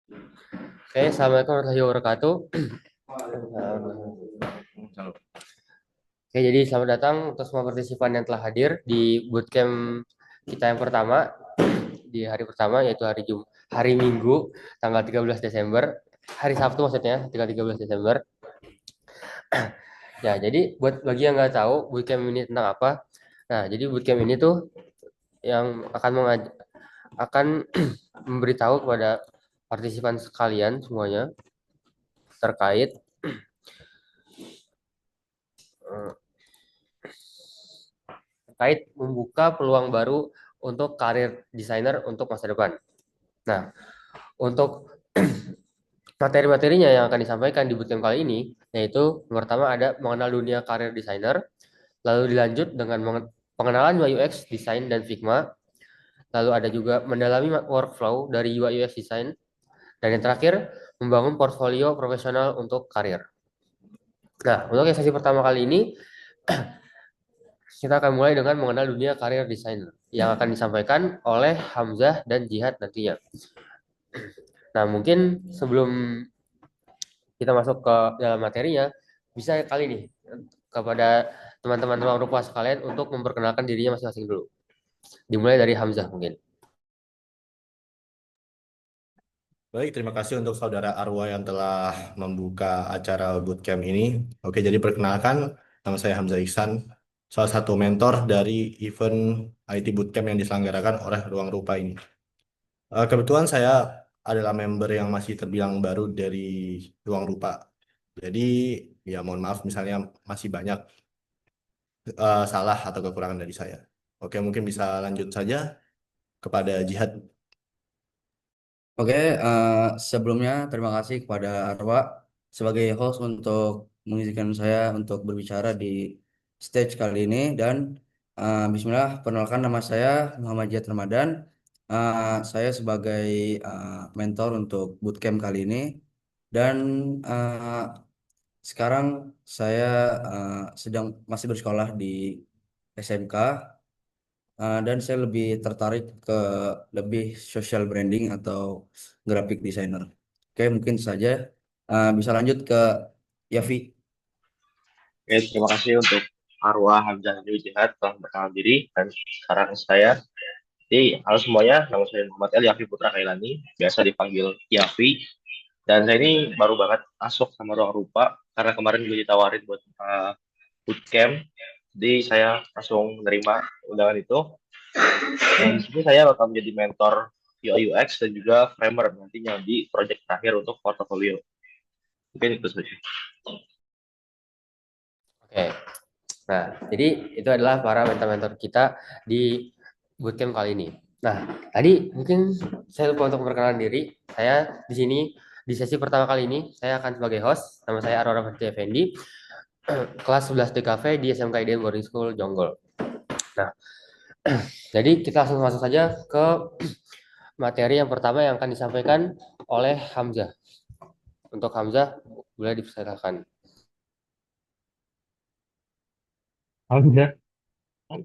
Oke, Assalamualaikum warahmatullahi wabarakatuh. Oke, jadi selamat datang untuk semua partisipan yang telah hadir di bootcamp kita yang pertama di hari pertama yaitu hari Minggu tanggal 13 Desember, hari Sabtu maksudnya, tanggal 13 Desember. Ya, jadi buat bagi yang nggak tahu bootcamp ini tentang apa. Nah, jadi bootcamp ini tuh yang akan memberitahu kepada partisipan sekalian semuanya terkait eh, terkait membuka peluang baru untuk karir desainer untuk masa depan. Nah, untuk materi-materinya yang akan disampaikan di bootcamp kali ini, yaitu yang pertama ada mengenal dunia karir desainer, lalu dilanjut dengan pengenalan UI UX desain dan Figma, lalu ada juga mendalami workflow dari UI UX design, dan yang terakhir membangun portfolio profesional untuk karir. Nah, untuk yang sesi pertama kali ini, kita akan mulai dengan mengenal dunia karir desainer yang akan disampaikan oleh Hamzah dan Jihad nantinya. Nah, mungkin sebelum kita masuk ke dalam materinya, bisa kali nih kepada teman-teman ruang rupa sekalian untuk memperkenalkan dirinya masing-masing dulu. Dimulai dari Hamzah mungkin. Baik, terima kasih untuk Saudara Arwa yang telah membuka acara bootcamp ini. Oke, jadi perkenalkan, nama saya Hamzah Ihsan, salah satu mentor dari event IT Bootcamp yang diselenggarakan oleh Ruang Rupa ini. Kebetulan saya adalah member yang masih terbilang baru dari Ruang Rupa. Jadi, ya mohon maaf misalnya masih banyak salah atau kekurangan dari saya. Oke, mungkin bisa lanjut saja kepada Jihad. Oke, sebelumnya terima kasih kepada Arwa sebagai host untuk mengizinkan saya untuk berbicara di stage kali ini dan Bismillah, perkenalkan nama saya Muhammad Jihad Ramadan. Saya sebagai mentor untuk bootcamp kali ini dan uh, sekarang saya sedang masih bersekolah di SMK. Dan saya lebih tertarik ke lebih social branding atau graphic designer. Oke, mungkin saja bisa lanjut ke Yavi. Oke, terima kasih untuk Arwah Hamzah Dewi Jihad telah berkenan diri dan sekarang saya. Jadi, halo semuanya, nama saya Muhammad Yafi Putra Kailani, biasa dipanggil Yafi. Dan saya ini baru banget masuk sama Ruang Rupa karena kemarin juga ditawarin buat bootcamp. Jadi saya langsung menerima undangan itu. Dan di sini saya bakal menjadi mentor UI UX dan juga framer nantinya di project terakhir untuk portfolio. Mungkin itu saja. Oke. Nah, jadi itu adalah para mentor-mentor kita di bootcamp kali ini. Nah, tadi mungkin saya lupa untuk memperkenalkan diri. Saya di sini di sesi pertama kali ini saya akan sebagai host. Nama saya Aurora Fatih Effendi, kelas 11 DKV di SMK IDN Boarding School Jonggol. Nah, jadi kita langsung masuk saja ke materi yang pertama yang akan disampaikan oleh Hamzah. Untuk Hamzah, boleh dipersilakan. Hamzah,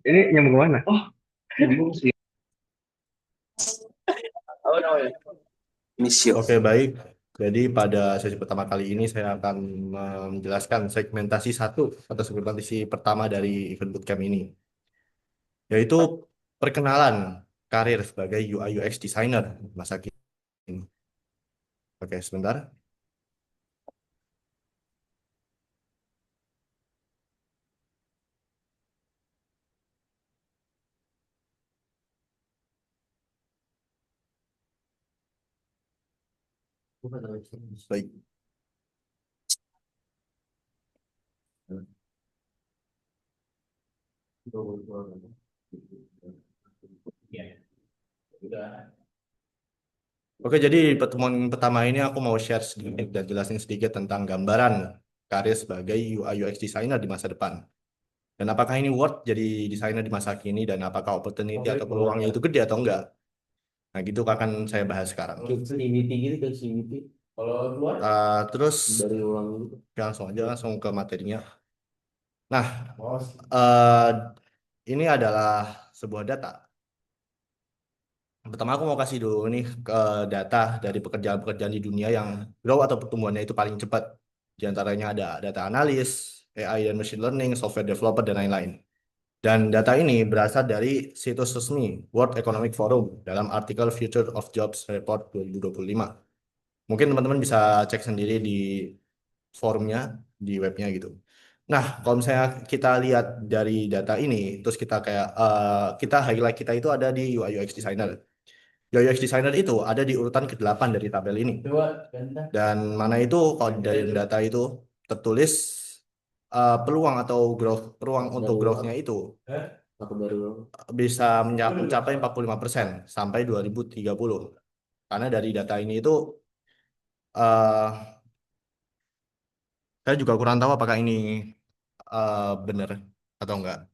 ini nyambung kemana? Oh, nyambung sih. Oh, no, ya. Misio. Oke, baik. Jadi pada sesi pertama kali ini saya akan menjelaskan segmentasi satu atau segmentasi pertama dari event bootcamp ini, yaitu perkenalan karir sebagai UI UX designer masa kini. Oke, sebentar. Baik. Oke, jadi pertemuan pertama ini aku mau share sedikit dan jelasin sedikit tentang gambaran karir sebagai UI UX designer di masa depan. Dan apakah ini worth jadi desainer di masa kini dan apakah opportunity atau peluangnya itu gede atau enggak? Nah, gitu akan saya bahas sekarang. Kalau keluar Terus dari ulang dulu. langsung aja langsung ke materinya. Nah, Oh, eh, ini adalah sebuah data. Pertama aku mau kasih dulu nih ke data dari pekerjaan-pekerjaan di dunia yang grow atau pertumbuhannya itu paling cepat. Di antaranya ada data analis, AI dan machine learning, software developer, dan lain-lain. Dan data ini berasal dari situs resmi World Economic Forum dalam artikel Future of Jobs Report 2025. Mungkin teman-teman bisa cek sendiri di forumnya, di webnya gitu. Nah, kalau misalnya kita lihat dari data ini, terus kita kayak kita highlight kita itu ada di UI UX designer. UI UX designer itu ada di urutan ke-8 dari tabel ini. Dan mana itu kalau dari data itu tertulis peluang atau growth, peluang untuk growth-nya itu bisa mencapai 45% sampai 2030. Karena dari data ini itu eh, saya juga kurang tahu apakah ini benar atau enggak.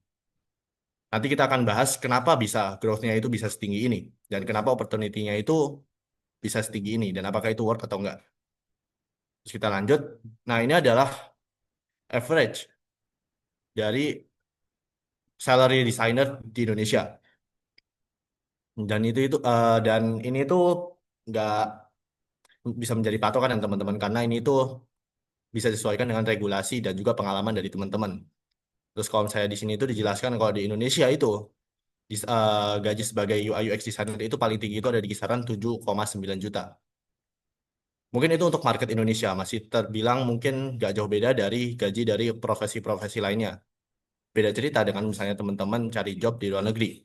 Nanti kita akan bahas kenapa bisa growth-nya itu bisa setinggi ini dan kenapa opportunity-nya itu bisa setinggi ini dan apakah itu worth atau enggak. Terus kita lanjut. Nah, ini adalah average dari salary designer di Indonesia. Dan dan ini tuh nggak bisa menjadi patokan yang teman-teman karena ini tuh bisa disesuaikan dengan regulasi dan juga pengalaman dari teman-teman. Terus kalau saya di sini itu dijelaskan kalau di Indonesia itu gaji sebagai UI UX designer itu paling tinggi itu ada di kisaran 7,9 juta. Mungkin itu untuk market Indonesia masih terbilang mungkin nggak jauh beda dari gaji dari profesi-profesi lainnya. Beda cerita dengan misalnya teman-teman cari job di luar negeri.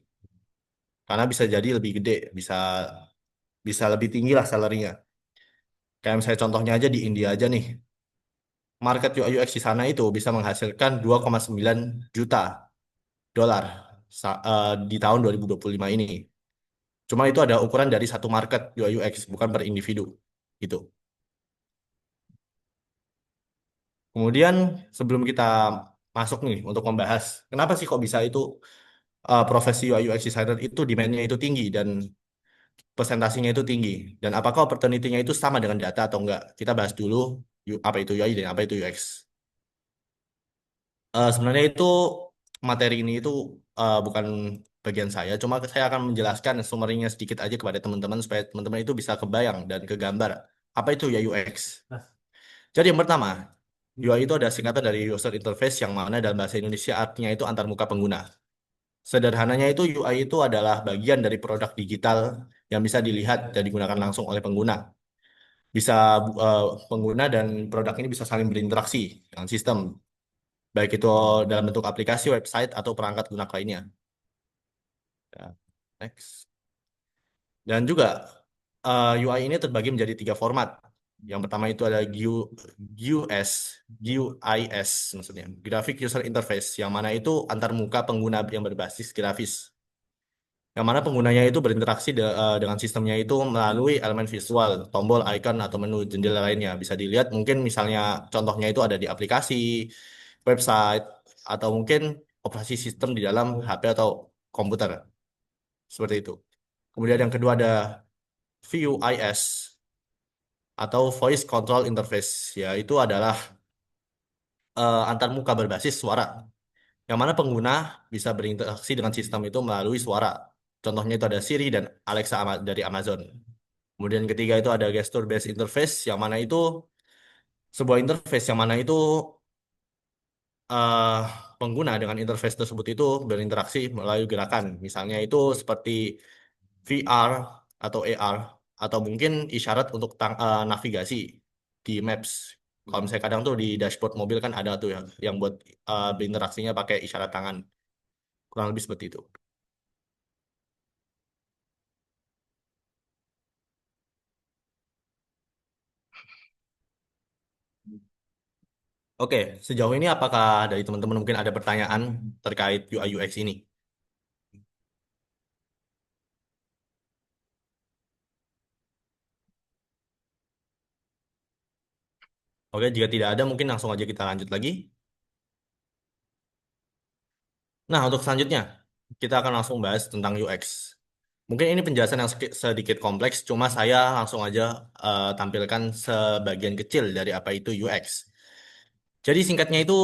Karena bisa jadi lebih gede, bisa bisa lebih tinggi lah salary-nya. Kayak misalnya contohnya aja di India aja nih. Market UI UX di sana itu bisa menghasilkan 2,9 juta dolar di tahun 2025 ini. Cuma itu ada ukuran dari satu market UI UX, bukan per individu. Gitu. Kemudian sebelum kita masuk nih untuk membahas, kenapa sih kok bisa itu profesi UI UX designer itu demand-nya itu tinggi dan presentasinya itu tinggi. Dan apakah opportunity-nya itu sama dengan data atau enggak? Kita bahas dulu apa itu UI dan apa itu UX. Sebenarnya itu materi ini itu bukan bagian saya, cuma saya akan menjelaskan summary-nya sedikit aja kepada teman-teman supaya teman-teman itu bisa kebayang dan kegambar apa itu ya UX. Jadi yang pertama, UI itu ada singkatan dari user interface yang mana dalam bahasa Indonesia artinya itu antarmuka pengguna. Sederhananya itu UI itu adalah bagian dari produk digital yang bisa dilihat dan digunakan langsung oleh pengguna. Bisa eh, pengguna dan produk ini bisa saling berinteraksi dengan sistem, baik itu dalam bentuk aplikasi, website, atau perangkat lunak lainnya. Ya, next. Dan juga UI ini terbagi menjadi 3 format. Yang pertama itu ada GUS, GUIS maksudnya, Graphic User Interface, yang mana itu antar muka pengguna yang berbasis grafis. Yang mana penggunanya itu berinteraksi dengan sistemnya itu melalui elemen visual, tombol, icon, atau menu jendela lainnya. Bisa dilihat mungkin misalnya contohnya itu ada di aplikasi, website, atau mungkin operasi sistem di dalam HP atau komputer. Seperti itu. Kemudian yang kedua ada VUIS atau Voice Control Interface. Ya, itu adalah antarmuka berbasis suara. Yang mana pengguna bisa berinteraksi dengan sistem itu melalui suara. Contohnya itu ada Siri dan Alexa dari Amazon. Kemudian ketiga itu ada gesture based interface yang mana itu sebuah interface yang mana itu eh, pengguna dengan interface tersebut itu berinteraksi melalui gerakan. Misalnya itu seperti VR atau AR atau mungkin isyarat untuk navigasi di Maps. Kalau misalnya kadang tuh di dashboard mobil kan ada tuh yang buat berinteraksinya pakai isyarat tangan. Kurang lebih seperti itu. Oke, sejauh ini apakah dari teman-teman mungkin ada pertanyaan terkait UI UX ini? Oke, jika tidak ada mungkin langsung aja kita lanjut lagi. Nah, untuk selanjutnya kita akan langsung bahas tentang UX. Mungkin ini penjelasan yang sedikit kompleks, cuma saya langsung aja tampilkan sebagian kecil dari apa itu UX. Jadi singkatnya itu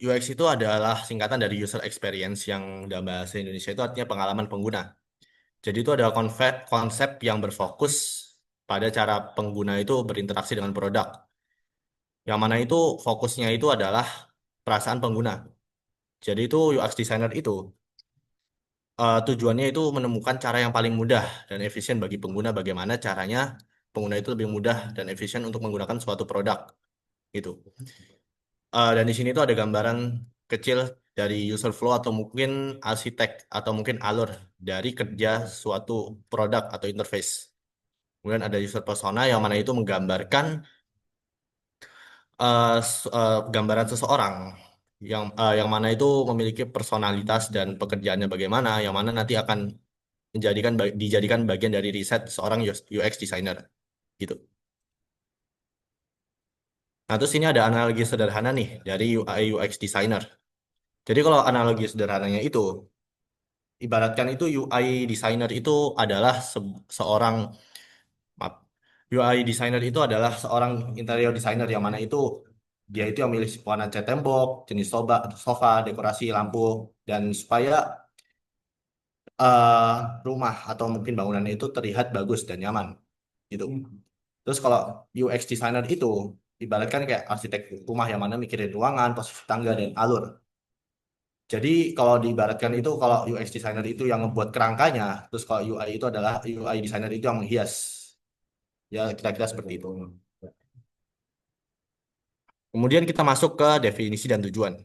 UX itu adalah singkatan dari user experience yang dalam bahasa Indonesia itu artinya pengalaman pengguna. Jadi itu ada konsep yang berfokus pada cara pengguna itu berinteraksi dengan produk. Yang mana itu fokusnya itu adalah perasaan pengguna. Jadi itu UX designer itu tujuannya itu menemukan cara yang paling mudah dan efisien bagi pengguna, bagaimana caranya pengguna itu lebih mudah dan efisien untuk menggunakan suatu produk gitu. Dan di sini tuh ada gambaran kecil dari user flow atau mungkin arsitek atau mungkin alur dari kerja suatu produk atau interface. Kemudian ada user persona yang mana itu menggambarkan gambaran seseorang yang mana itu memiliki personalitas dan pekerjaannya bagaimana, yang mana nanti akan dijadikan bagian dari riset seorang UX designer gitu. Nah, terus ini ada analogi sederhana nih dari UI UX designer. Jadi kalau analogi sederhananya itu ibaratkan itu UI designer itu adalah seorang maaf, UI designer itu adalah seorang interior designer yang mana itu dia itu yang milih warna cat tembok, jenis sofa, dekorasi lampu dan supaya eh, rumah atau mungkin bangunannya itu terlihat bagus dan nyaman gitu. Terus kalau UX designer itu ibaratkan kayak arsitek rumah yang mana mikirin ruangan, posisi tangga dan alur. Jadi kalau diibaratkan itu kalau UX designer itu yang membuat kerangkanya, terus kalau UI itu adalah UI designer itu yang menghias. Ya kira-kira seperti itu. Kemudian kita masuk ke definisi dan tujuan.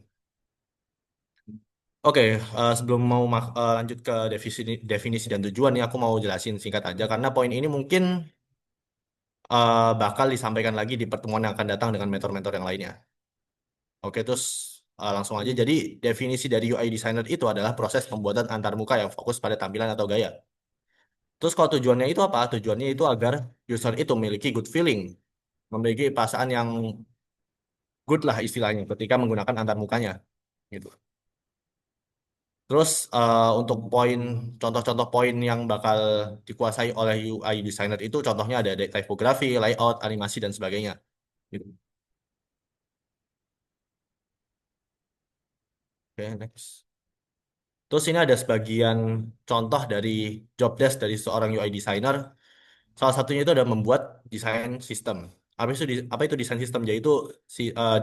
Oke, sebelum mau lanjut ke definisi dan tujuan nih, aku mau jelasin singkat aja karena poin ini mungkin bakal disampaikan lagi di pertemuan yang akan datang dengan mentor-mentor yang lainnya. Oke, terus langsung aja. Jadi definisi dari UI designer itu adalah proses pembuatan antarmuka yang fokus pada tampilan atau gaya. Terus kalau tujuannya itu apa? Tujuannya itu agar user itu memiliki good feeling, memiliki perasaan yang good lah istilahnya ketika menggunakan antarmukanya. Gitu. Terus untuk contoh-contoh poin yang bakal dikuasai oleh UI designer itu contohnya ada typography, layout, animasi dan sebagainya. Gitu. Oke, next. Terus ini ada sebagian contoh dari job desk dari seorang UI designer. Salah satunya itu ada membuat desain sistem. Apa itu desain sistem? Yaitu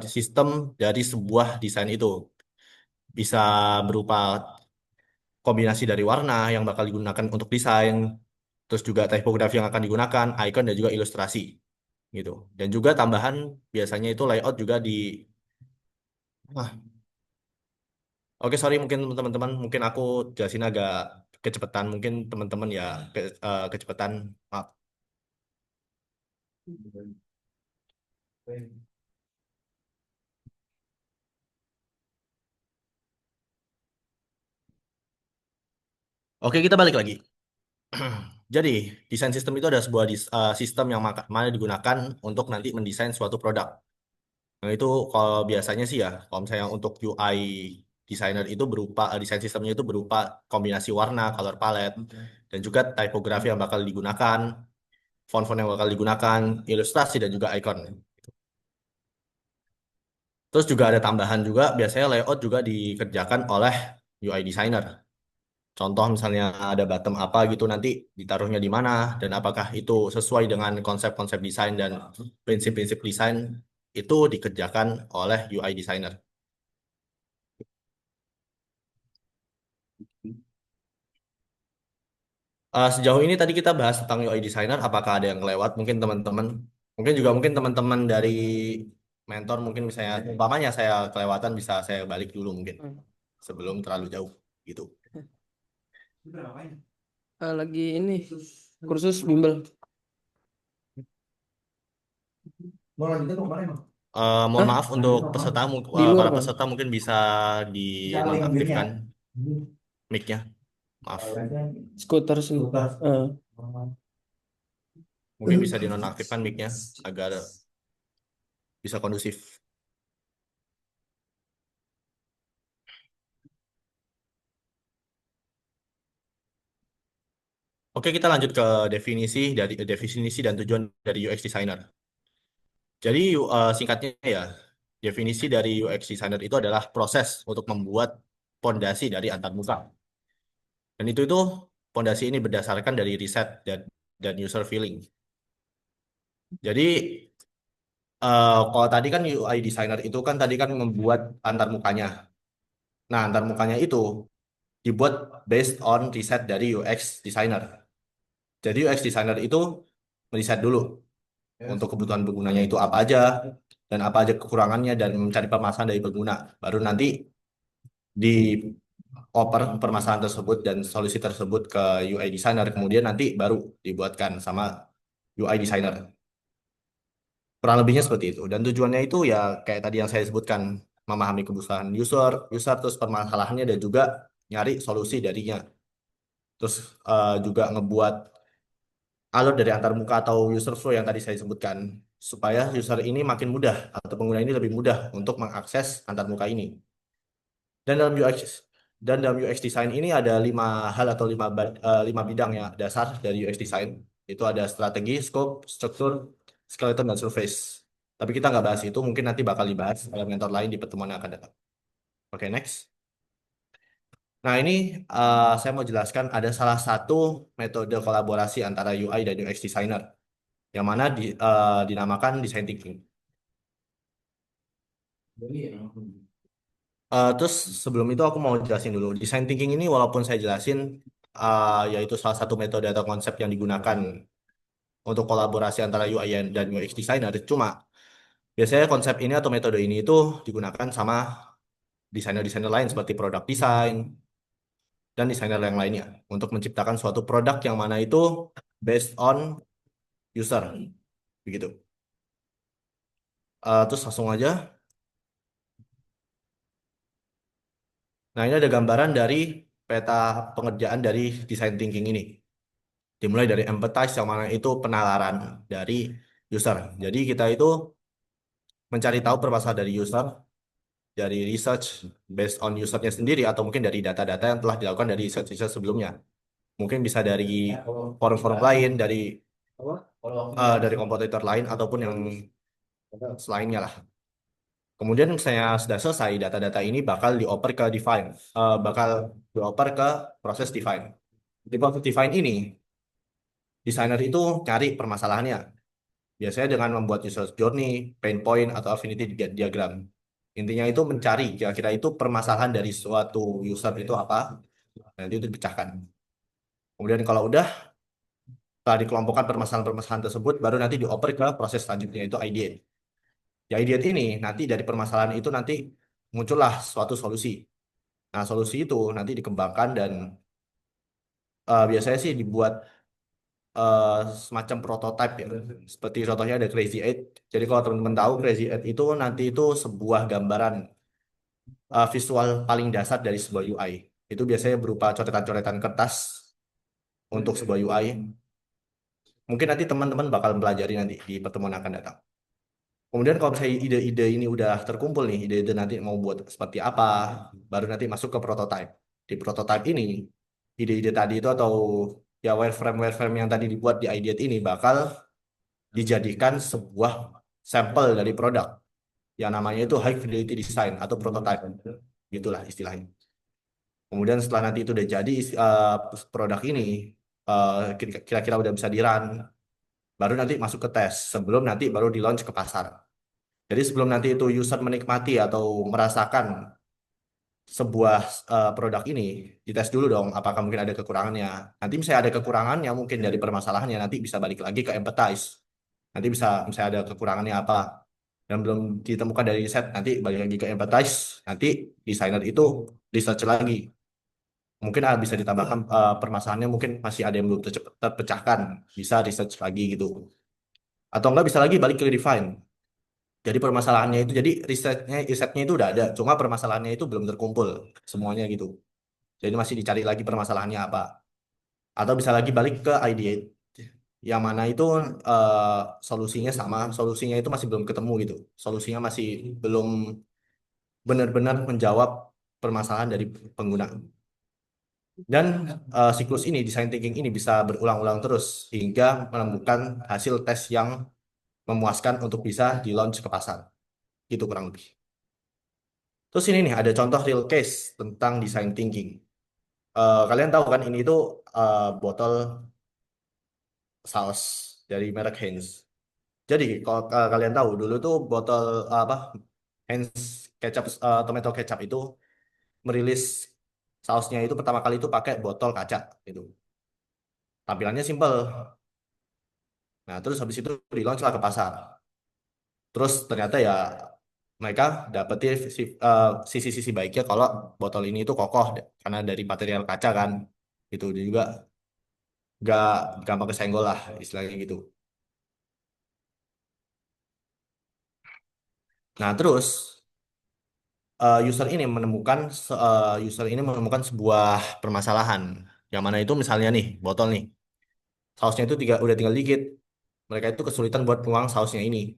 sistem dari sebuah desain itu. Bisa berupa kombinasi dari warna yang bakal digunakan untuk desain, terus juga tipografi yang akan digunakan, icon dan juga ilustrasi gitu. Dan juga tambahan biasanya itu layout juga di ah, oke sorry mungkin teman-teman mungkin aku jelasin agak kecepatan mungkin teman-teman ya kecepatan maaf. Oke kita balik lagi. Jadi desain sistem itu ada sebuah sistem yang mana digunakan untuk nanti mendesain suatu produk. Nah itu kalau biasanya sih ya, kalau misalnya untuk UI designer itu berupa desain sistemnya itu berupa kombinasi warna, color palette, dan juga tipografi yang bakal digunakan, font-font yang bakal digunakan, ilustrasi dan juga icon. Terus juga ada tambahan juga, biasanya layout juga dikerjakan oleh UI designer. Contoh misalnya ada bottom apa gitu nanti ditaruhnya di mana dan apakah itu sesuai dengan konsep-konsep desain dan prinsip-prinsip desain itu dikerjakan oleh UI designer. Sejauh ini tadi kita bahas tentang UI designer, apakah ada yang kelewat? Mungkin teman-teman dari mentor mungkin misalnya, umpamanya saya kelewatan bisa saya balik dulu mungkin sebelum terlalu jauh gitu. Lagi ini kursus bimbel. Mohon Hah? maaf untuk Di luar, para Bang. peserta mungkin bisa dinonaktifkan mic-nya. Maaf, Skuter sih. mungkin bisa dinonaktifkan mic-nya agar bisa kondusif. Oke, kita lanjut ke definisi dan tujuan dari UX designer. Jadi singkatnya ya, definisi dari UX designer itu adalah proses untuk membuat pondasi dari antarmuka. Dan itu fondasi ini berdasarkan dari riset dan user feeling. Jadi kalau tadi kan UI designer itu kan tadi kan membuat antar mukanya. Nah, antar mukanya itu dibuat based on riset dari UX designer. Jadi UX designer itu meriset dulu untuk kebutuhan penggunanya itu apa aja dan apa aja kekurangannya dan mencari permasalahan dari pengguna. Baru nanti dioper permasalahan tersebut dan solusi tersebut ke UI designer. Kemudian nanti baru dibuatkan sama UI designer. Kurang lebihnya seperti itu. Dan tujuannya itu ya kayak tadi yang saya sebutkan, memahami kebutuhan user terus permasalahannya dan juga nyari solusi darinya. Terus juga ngebuat alur dari antar muka atau user flow yang tadi saya sebutkan supaya user ini makin mudah atau pengguna ini lebih mudah untuk mengakses antar muka ini. Dan dalam UX design ini ada 5 hal atau 5 bidang ya dasar dari UX design. Itu ada strategi, scope, struktur, skeleton, dan surface. Tapi kita nggak bahas itu, mungkin nanti bakal dibahas oleh mentor lain di pertemuan yang akan datang. Oke, next. Nah, ini saya mau jelaskan ada salah satu metode kolaborasi antara UI dan UX designer, yang mana dinamakan design thinking. Terus sebelum itu aku mau jelasin dulu, design thinking ini walaupun saya jelasin, yaitu salah satu metode atau konsep yang digunakan untuk kolaborasi antara UI dan UX designer, cuma biasanya konsep ini atau metode ini itu digunakan sama desainer-desainer lain seperti product design dan desainer yang lainnya untuk menciptakan suatu produk yang mana itu based on user, begitu. Terus langsung aja. Nah, ini ada gambaran dari peta pengerjaan dari design thinking ini. Dimulai dari empathize yang mana itu penalaran dari user. Jadi kita itu mencari tahu permasalahan dari user, dari research based on usernya sendiri atau mungkin dari data-data yang telah dilakukan dari research sebelumnya. Mungkin bisa dari forum-forum lain, dari kompetitor lain ataupun yang selainnya lah. Kemudian saya sudah selesai, data-data ini bakal dioper ke define, bakal dioper ke proses define. Di proses define ini, desainer itu cari permasalahannya. Biasanya dengan membuat user journey, pain point, atau affinity diagram. Intinya itu mencari kira-kira itu permasalahan dari suatu user itu apa, nanti itu dipecahkan. Kemudian kalau udah, setelah dikelompokkan permasalahan-permasalahan tersebut, baru nanti dioper ke proses selanjutnya, itu ideate. Ya, ideate ini, nanti dari permasalahan itu nanti muncullah suatu solusi. Nah, solusi itu nanti dikembangkan dan biasanya sih dibuat eh, semacam prototipe ya. Seperti contohnya ada Crazy Eight. Jadi kalau teman-teman tahu Crazy Eight itu nanti itu sebuah gambaran visual paling dasar dari sebuah UI. Itu biasanya berupa coretan-coretan kertas untuk sebuah UI. Mungkin nanti teman-teman bakal mempelajari nanti di pertemuan yang akan datang. Kemudian kalau misalnya ide-ide ini udah terkumpul nih, ide-ide nanti mau buat seperti apa, baru nanti masuk ke prototype. Di prototype ini, ide-ide tadi itu atau ya wireframe yang tadi dibuat di ideate ini bakal dijadikan sebuah sampel dari produk yang namanya itu high fidelity design atau prototype. Gitulah istilahnya. Kemudian setelah nanti itu udah jadi produk ini kira-kira udah bisa di-run, baru nanti masuk ke tes sebelum nanti baru di-launch ke pasar. Jadi sebelum nanti itu user menikmati atau merasakan sebuah produk ini, dites dulu dong apakah mungkin ada kekurangannya. Nanti misalnya ada kekurangannya mungkin dari permasalahannya, nanti bisa balik lagi ke empathize. Nanti bisa misalnya ada kekurangannya apa dan belum ditemukan dari riset, nanti balik lagi ke empathize, nanti desainer itu research lagi. Mungkin bisa ditambahkan permasalahannya mungkin masih ada yang belum terpecahkan, bisa research lagi gitu. Atau enggak bisa lagi balik ke define. Jadi permasalahannya itu, jadi risetnya itu udah ada, cuma permasalahannya itu belum terkumpul semuanya gitu. Jadi masih dicari lagi permasalahannya apa. Atau bisa lagi balik ke ideate, yang mana itu solusinya sama, solusinya itu masih belum ketemu gitu. Solusinya masih belum benar-benar menjawab permasalahan dari pengguna. Dan siklus ini, design thinking ini bisa berulang-ulang terus hingga menemukan hasil tes yang memuaskan untuk bisa di-launch ke pasar. Itu kurang lebih. Terus ini nih ada contoh real case tentang design thinking. Kalian tahu kan ini itu botol saus dari merek Heinz. Jadi kalau kalian tahu dulu tuh botol apa Heinz kecap tomato kecap itu merilis sausnya itu pertama kali itu pakai botol kaca itu. Tampilannya simple. Nah, terus habis itu di launch lah ke pasar. Terus ternyata ya mereka dapetin sisi-sisi baiknya kalau botol ini itu kokoh karena dari material kaca kan. Itu dia juga gak gampang kesenggol lah istilahnya gitu. Nah, terus user ini menemukan sebuah permasalahan yang mana itu misalnya nih botol nih sausnya itu udah tinggal dikit, mereka itu kesulitan buat buang sausnya ini.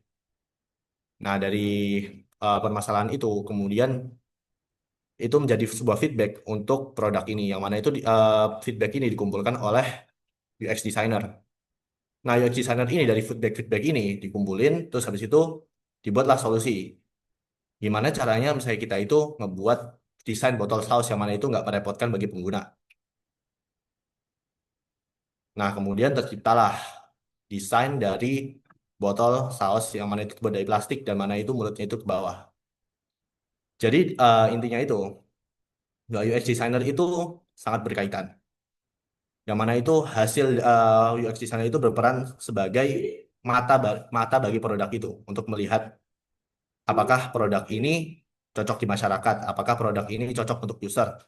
Nah, dari permasalahan itu kemudian itu menjadi sebuah feedback untuk produk ini yang mana itu feedback ini dikumpulkan oleh UX designer. Nah, UX designer ini dari feedback ini dikumpulin terus habis itu dibuatlah solusi. Gimana caranya misalnya kita itu ngebuat desain botol saus yang mana itu nggak merepotkan bagi pengguna. Nah, kemudian terciptalah desain dari botol saus yang mana itu terbuat dari plastik dan mana itu mulutnya itu ke bawah. Jadi intinya itu UX designer itu sangat berkaitan. Yang mana itu hasil UX designer itu berperan sebagai mata bagi produk itu untuk melihat apakah produk ini cocok di masyarakat, apakah produk ini cocok untuk user,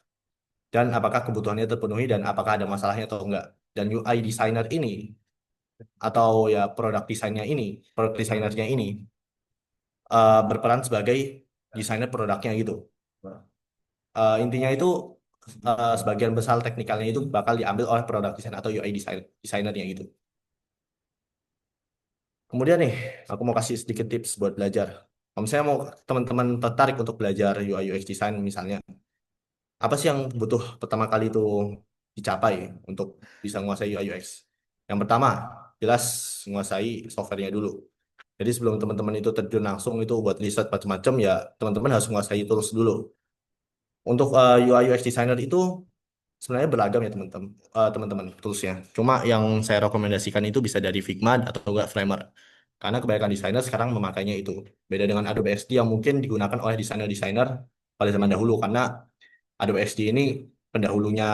dan apakah kebutuhannya terpenuhi dan apakah ada masalahnya atau enggak. Dan UI designer ini atau ya produk desainernya ini berperan sebagai desainer produknya gitu. Intinya itu sebagian besar teknikalnya itu bakal diambil oleh produk desain atau UI desainernya gitu. Kemudian nih, aku mau kasih sedikit tips buat belajar. Kalau misalnya mau teman-teman tertarik untuk belajar UI UX design misalnya, apa sih yang butuh pertama kali itu dicapai untuk bisa menguasai UI UX? Yang pertama, jelas menguasai softwarenya dulu. Jadi sebelum teman-teman itu terjun langsung itu buat riset macam-macam ya, teman-teman harus menguasai tools dulu. Untuk UI UX designer itu sebenarnya beragam ya teman-teman, teman-teman toolsnya. Cuma yang saya rekomendasikan itu bisa dari Figma atau enggak Framer. Karena kebanyakan desainer sekarang memakainya itu. Beda dengan Adobe XD yang mungkin digunakan oleh desainer-desainer pada zaman dahulu karena Adobe XD ini pendahulunya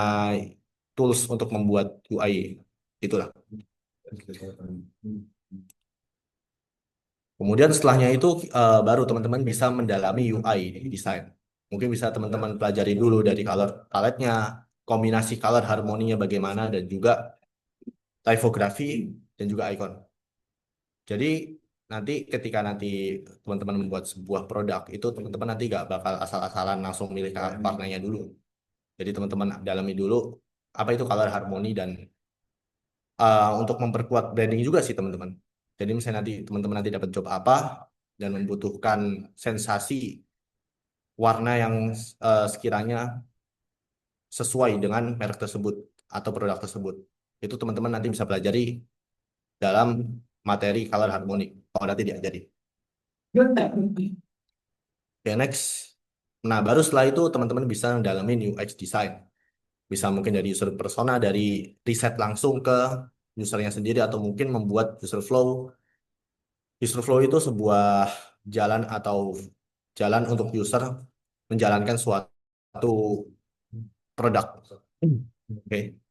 tools untuk membuat UI. Itulah. Kemudian setelahnya itu baru teman-teman bisa mendalami UI design. Mungkin bisa teman-teman pelajari dulu dari color palette-nya, kombinasi color harmoninya bagaimana, dan juga typography dan juga icon. Jadi nanti ketika nanti teman-teman membuat sebuah produk itu teman-teman nanti gak bakal asal-asalan langsung milih warnanya dulu. Jadi teman-teman dalami dulu apa itu color harmony dan untuk memperkuat branding juga sih teman-teman. Jadi misalnya nanti teman-teman nanti dapat job apa dan membutuhkan sensasi warna yang sekiranya sesuai dengan merek tersebut atau produk tersebut. Itu teman-teman nanti bisa pelajari dalam materi color harmonic. Oh, nanti diajari. Oke, next. Nah, baru setelah itu teman-teman bisa mendalami UX design. Bisa mungkin dari user persona, dari riset langsung ke usernya sendiri, atau mungkin membuat user flow. User flow itu sebuah jalan atau jalan untuk user menjalankan suatu produk. Oke.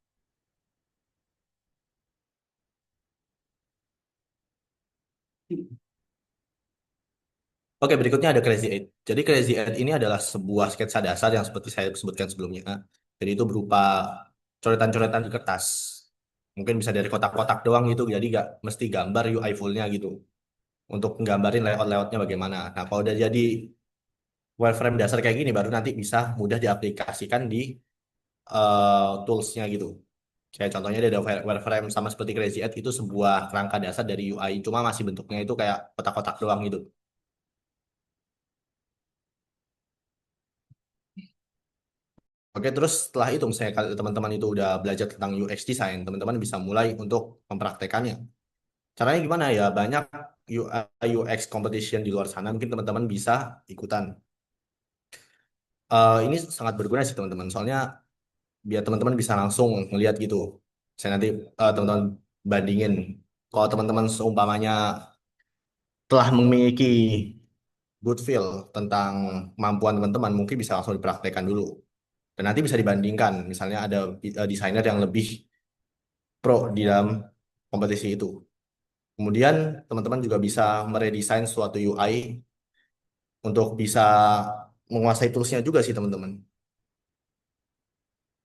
Oke, berikutnya ada Crazy Eight. Jadi Crazy Eight ini adalah sebuah sketsa dasar yang seperti saya sebutkan sebelumnya. Jadi itu berupa coretan-coretan di kertas. Mungkin bisa dari kotak-kotak doang gitu, jadi nggak mesti gambar UI full-nya gitu. Untuk nggambarin layout-layoutnya bagaimana. Nah, kalau udah jadi wireframe dasar kayak gini, baru nanti bisa mudah diaplikasikan di tools-nya gitu. Kayak contohnya ada wireframe sama seperti Crazy Eight itu sebuah kerangka dasar dari UI, cuma masih bentuknya itu kayak kotak-kotak doang gitu. Oke, terus setelah itu misalnya kalau teman-teman itu udah belajar tentang UX design, teman-teman bisa mulai untuk mempraktekannya. Caranya gimana ya? Banyak UI UX competition di luar sana, mungkin teman-teman bisa ikutan. Ini sangat berguna sih teman-teman, soalnya biar teman-teman bisa langsung ngeliat gitu. Saya nanti teman-teman bandingin. Kalau teman-teman seumpamanya telah memiliki good feel tentang kemampuan teman-teman, mungkin bisa langsung dipraktekkan dulu. Dan nanti bisa dibandingkan, misalnya ada desainer yang lebih pro di dalam kompetisi itu. Kemudian teman-teman juga bisa meredesain suatu UI untuk bisa menguasai toolsnya juga sih teman-teman.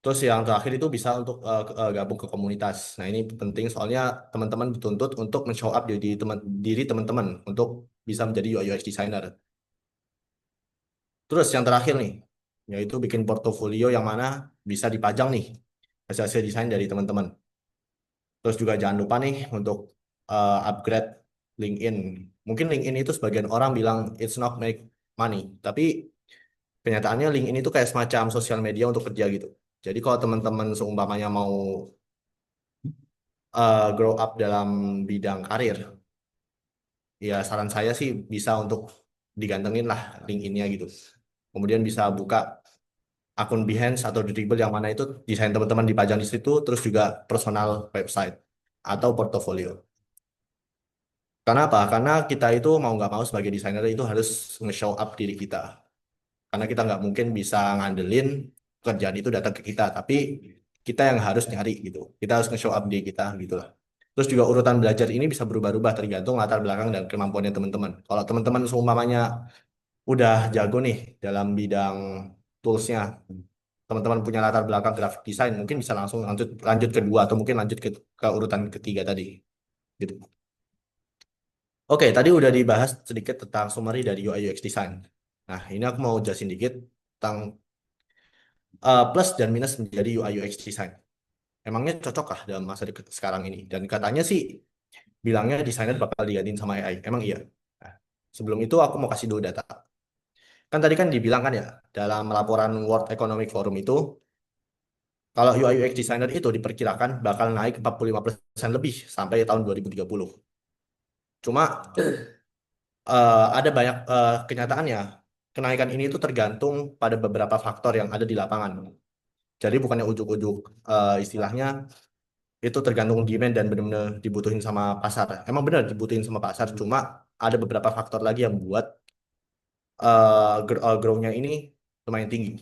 Terus yang terakhir itu bisa untuk gabung ke komunitas. Nah ini penting soalnya teman-teman dituntut untuk men-show up diri teman-teman untuk bisa menjadi UI UX designer. Terus yang terakhir nih, yaitu bikin portofolio yang mana bisa dipajang nih hasil-hasil desain dari teman-teman. Terus juga jangan lupa nih untuk upgrade LinkedIn. Mungkin LinkedIn itu sebagian orang bilang it's not make money, tapi kenyataannya LinkedIn itu kayak semacam sosial media untuk kerja gitu. Jadi kalau teman-teman seumpamanya mau grow up dalam bidang karir, ya saran saya sih bisa untuk digantengin lah LinkedIn-nya gitu. Kemudian bisa buka akun Behance atau Dribbble yang mana itu desain teman-teman dipajang di situ, terus juga personal website atau portofolio. Karena apa? Karena kita itu mau nggak mau sebagai desainer itu harus nge-show up diri kita. Karena kita nggak mungkin bisa ngandelin kerjaan itu datang ke kita, tapi kita yang harus nyari gitu. Kita harus nge-show up diri kita gitu lah. Terus juga urutan belajar ini bisa berubah-ubah tergantung latar belakang dan kemampuannya teman-teman. Kalau teman-teman seumpamanya udah jago nih dalam bidang toolsnya, teman-teman punya latar belakang graphic design, mungkin bisa langsung lanjut lanjut kedua atau mungkin lanjut ke urutan ketiga tadi. Gitu. Oke, tadi udah dibahas sedikit tentang summary dari UI UX design. Nah, ini aku mau jelasin dikit tentang plus dan minus menjadi UI UX design. Emangnya cocok kah dalam masa dekat sekarang ini? Dan katanya sih bilangnya desainer bakal digantiin sama AI. Emang iya? Nah, sebelum itu aku mau kasih dulu data. Kan tadi kan dibilang kan ya, dalam laporan World Economic Forum itu, kalau UI UX designer itu diperkirakan bakal naik 45% lebih sampai tahun 2030. Cuma ada banyak kenyataannya. Kenaikan ini itu tergantung pada beberapa faktor yang ada di lapangan. Jadi bukannya ujuk-ujuk istilahnya itu tergantung demand dan benar-benar dibutuhin sama pasar. Emang benar dibutuhin sama pasar, cuma ada beberapa faktor lagi yang buat grow-nya ini lumayan tinggi.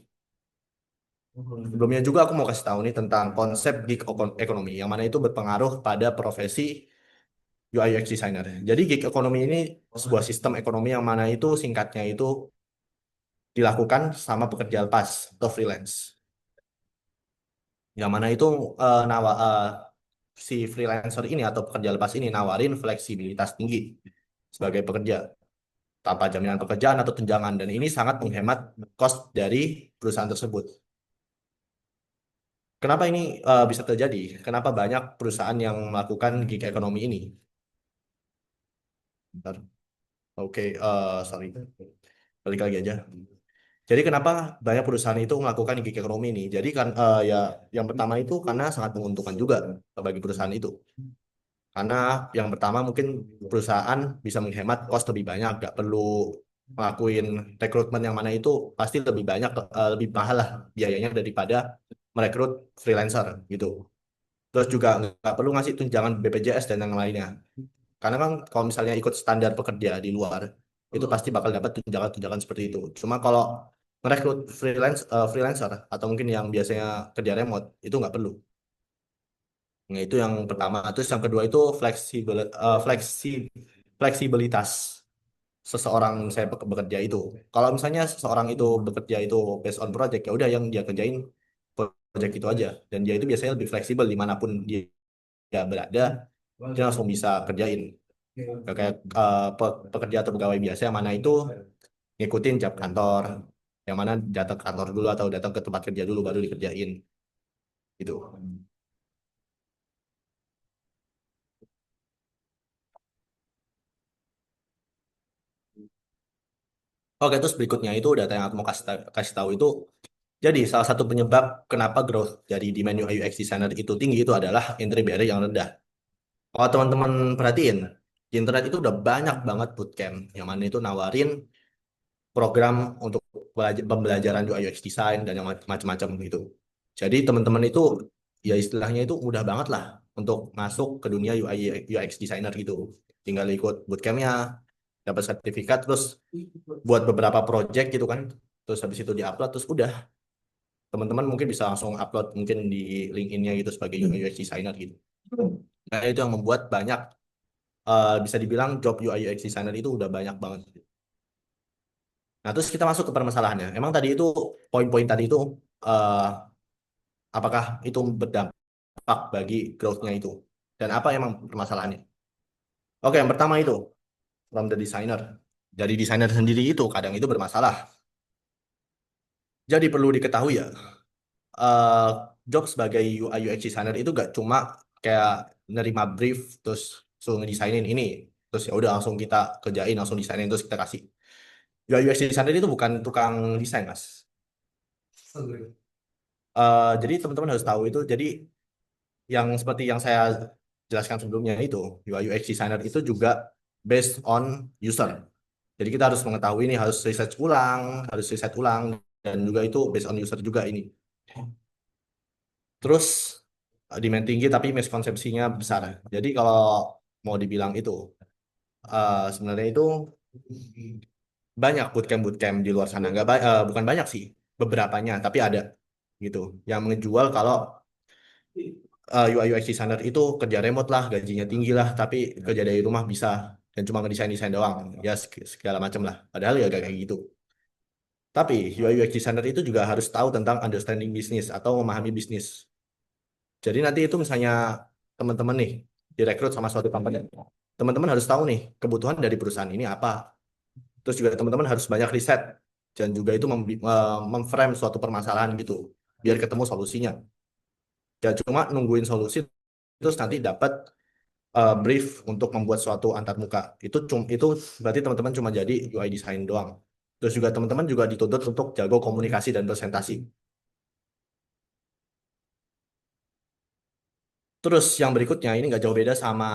Sebelumnya juga aku mau kasih tahu nih tentang konsep gig economy yang mana itu berpengaruh pada profesi UI UX designer. Jadi gig economy ini sebuah sistem ekonomi yang mana itu singkatnya itu dilakukan sama pekerja lepas atau freelance. Yang mana itu si freelancer ini atau pekerja lepas ini nawarin fleksibilitas tinggi sebagai pekerja tanpa jaminan pekerjaan atau tunjangan dan ini sangat menghemat cost dari perusahaan tersebut. Kenapa ini bisa terjadi? Kenapa banyak perusahaan yang melakukan gig economy ini? Bentar. Oke, sorry. Balik lagi aja. Jadi kenapa banyak perusahaan itu melakukan gig economy ini? Jadi kan ya yang pertama itu karena sangat menguntungkan juga bagi perusahaan itu. Karena yang pertama mungkin perusahaan bisa menghemat cost lebih banyak, nggak perlu ngelakuin rekrutmen yang mana itu pasti lebih banyak, lebih mahal lah biayanya daripada merekrut freelancer gitu. Terus juga nggak perlu ngasih tunjangan BPJS dan yang lainnya. Karena kan kalau misalnya ikut standar pekerja di luar, itu pasti bakal dapat tunjangan-tunjangan seperti itu. Cuma kalau merekrut freelancer atau mungkin yang biasanya kerja remote, itu nggak perlu. Nah, itu yang pertama. Terus yang kedua itu fleksibilitas seseorang saya bekerja itu. Kalau misalnya seseorang itu bekerja itu based on project, ya udah yang dia kerjain project itu aja. Dan dia itu biasanya lebih fleksibel dimanapun dia berada, dia langsung bisa kerjain. Kayak pekerja atau pegawai biasa yang mana itu ngikutin jam kantor, yang mana datang ke kantor dulu atau datang ke tempat kerja dulu baru dikerjain. Gitu. Oke, terus berikutnya itu data yang aku mau kasih tahu itu. Jadi, salah satu penyebab kenapa growth dari demand UI UX designer itu tinggi itu adalah entry barrier yang rendah. Kalau teman-teman perhatiin, di internet itu udah banyak banget bootcamp yang mana itu nawarin program untuk pembelajaran UI UX design dan yang macam-macam gitu. Jadi teman-teman itu ya istilahnya itu mudah banget lah untuk masuk ke dunia UI UX designer gitu. Tinggal ikut bootcampnya, dapat sertifikat, terus buat beberapa project gitu kan. Terus habis itu diupload, terus udah teman-teman mungkin bisa langsung upload mungkin di LinkedIn-nya gitu sebagai UI UX designer gitu. Nah itu yang membuat banyak bisa dibilang job UI UX designer itu udah banyak banget. Nah terus kita masuk ke permasalahannya. Emang tadi itu poin-poin tadi itu eh, apakah itu berdampak bagi growth-nya itu? Dan apa emang permasalahannya? Oke, yang pertama itu from the designer. Dari desainer sendiri itu kadang itu bermasalah. Jadi perlu diketahui ya, eh, job sebagai UI UX designer itu gak cuma kayak nerima brief terus suruh ngedesainin ini, terus ya udah langsung kita kerjain, langsung desainin terus kita kasih. UI UX designer itu bukan tukang desain, Mas. Jadi teman-teman harus tahu itu. Jadi yang seperti yang saya jelaskan sebelumnya itu, UI UX designer itu juga based on user. Jadi kita harus mengetahui ini, harus riset ulang, dan juga itu based on user juga ini. Terus demand tinggi tapi miskonsepsinya besar. Jadi kalau mau dibilang itu, sebenarnya itu banyak bootcamp-bootcamp di luar sana. Bukan banyak sih, beberapanya, tapi ada gitu. Yang menjual kalau UI UX designer itu kerja remote lah, gajinya tinggi lah, tapi kerja dari rumah bisa dan cuma ngedesain-desain doang, ya segala macam lah. Padahal ya gak kayak gitu. Tapi UI UX designer itu juga harus tahu tentang understanding bisnis atau memahami bisnis. Jadi nanti itu misalnya teman-teman nih direkrut sama suatu company, teman-teman harus tahu nih kebutuhan dari perusahaan ini apa. Terus juga teman-teman harus banyak riset dan juga itu memframe suatu permasalahan gitu, biar ketemu solusinya. Ya cuma nungguin solusi terus nanti dapat brief untuk membuat suatu antar muka. Itu berarti teman-teman cuma jadi UI design doang. Terus juga teman-teman juga dituntut untuk jago komunikasi dan presentasi. Terus yang berikutnya ini nggak jauh beda sama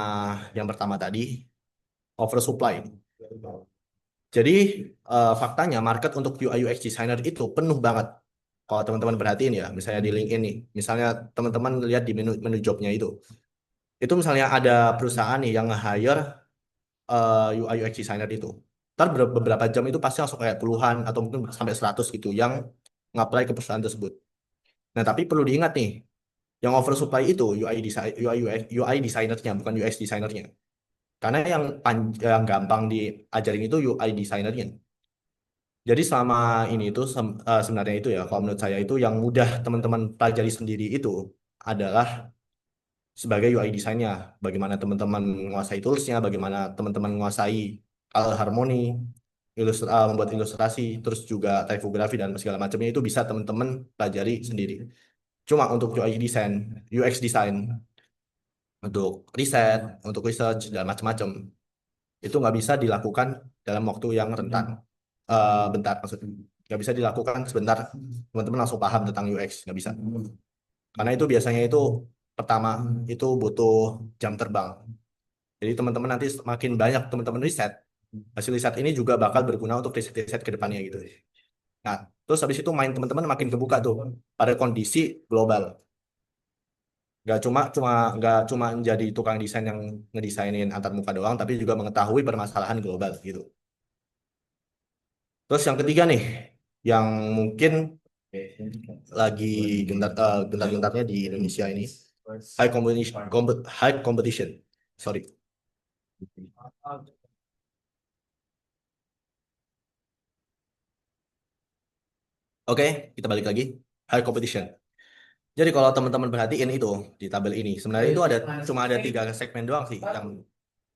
yang pertama tadi, oversupply. Jadi faktanya market untuk UI UX designer itu penuh banget. Kalau teman-teman perhatiin ya, misalnya di LinkedIn nih, misalnya teman-teman lihat di menu jobnya itu misalnya ada perusahaan nih yang nge-hire UI UX designer itu. Ntar beberapa jam itu pasti langsung kayak puluhan atau mungkin sampai 100 gitu yang nge-apply ke perusahaan tersebut. Nah, tapi perlu diingat nih, yang oversupply itu UI designernya bukan UX designernya. Karena yang gampang diajarin itu UI designernya. Jadi selama ini itu sebenarnya itu ya, kalau menurut saya itu yang mudah teman-teman pelajari sendiri itu adalah sebagai UI desainnya. Bagaimana teman-teman menguasai toolsnya, bagaimana teman-teman menguasai color harmoni, membuat ilustrasi, terus juga typography dan segala macamnya itu bisa teman-teman pelajari sendiri. Cuma untuk UI design, UX design, untuk riset, untuk research dan macam-macam itu nggak bisa dilakukan dalam waktu yang rentan. Bentar maksudnya nggak bisa dilakukan sebentar teman-teman langsung paham tentang UX, nggak bisa. Karena itu biasanya itu pertama itu butuh jam terbang. Jadi teman-teman nanti semakin banyak teman-teman riset, hasil riset ini juga bakal berguna untuk riset-riset ke depannya gitu. Nah, terus habis itu main teman-teman makin kebuka tuh pada kondisi global. Nggak cuma jadi tukang desain yang ngedesainin antar muka doang, tapi juga mengetahui permasalahan global gitu. Terus yang ketiga nih, yang mungkin lagi gentar-gentarnya di Indonesia ini, high competition. Sorry. Oke, kita balik lagi. High competition. Jadi kalau teman-teman perhatiin itu di tabel ini, sebenarnya itu cuma ada 3 segmen doang sih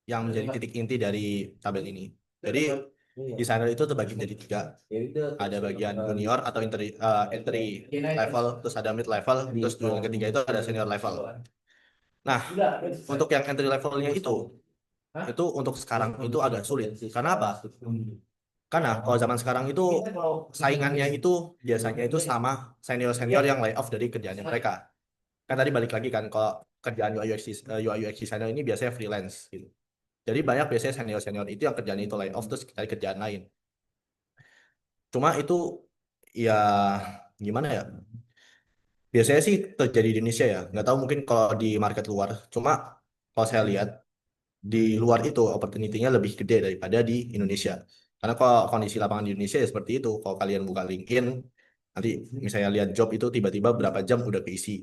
yang menjadi titik inti dari tabel ini. Jadi desainer itu terbagi menjadi 3. Ada bagian junior atau entry level, terus ada mid level, terus yang ketiga itu ada senior level. Nah, untuk yang entry levelnya itu untuk sekarang itu agak sulit. Karena apa? Karena kalau zaman sekarang itu saingannya itu biasanya itu sama senior-senior yang layoff dari kerjaannya mereka. Kan tadi balik lagi kan kalau kerjaan UI UX designer ini biasanya freelance gitu. Jadi banyak biasanya senior-senior itu yang kerjaan itu layoff terus cari kerjaan lain. Cuma itu ya gimana ya? biasanya sih terjadi di Indonesia ya. Nggak tahu mungkin kalau di market luar. Cuma kalau saya lihat di luar itu opportunity-nya lebih gede daripada di Indonesia. Karena kalau kondisi lapangan di Indonesia ya seperti itu. Kalau kalian buka LinkedIn, nanti misalnya lihat job itu tiba-tiba berapa jam udah keisi.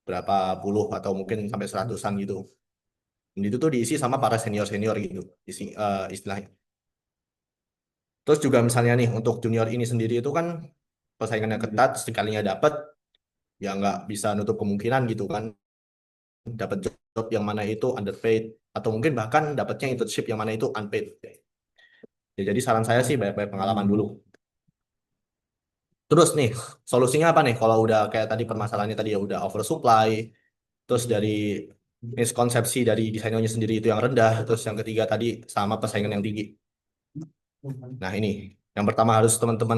Berapa puluh atau mungkin sampai seratusan gitu. Dan itu tuh diisi sama para senior-senior gitu, istilahnya. Terus juga misalnya nih, untuk junior ini sendiri itu kan persaingannya ketat, sekalinya dapat, ya nggak bisa nutup kemungkinan gitu kan. Dapat job yang mana itu underpaid, atau mungkin bahkan dapatnya internship yang mana itu unpaid. Ya, jadi saran saya sih banyak-banyak pengalaman dulu. Terus nih, solusinya apa nih? Kalau udah kayak tadi permasalahannya tadi ya udah oversupply, terus dari miskonsepsi dari desainernya sendiri itu yang rendah, terus yang ketiga tadi sama persaingan yang tinggi. Nah ini, yang pertama harus teman-teman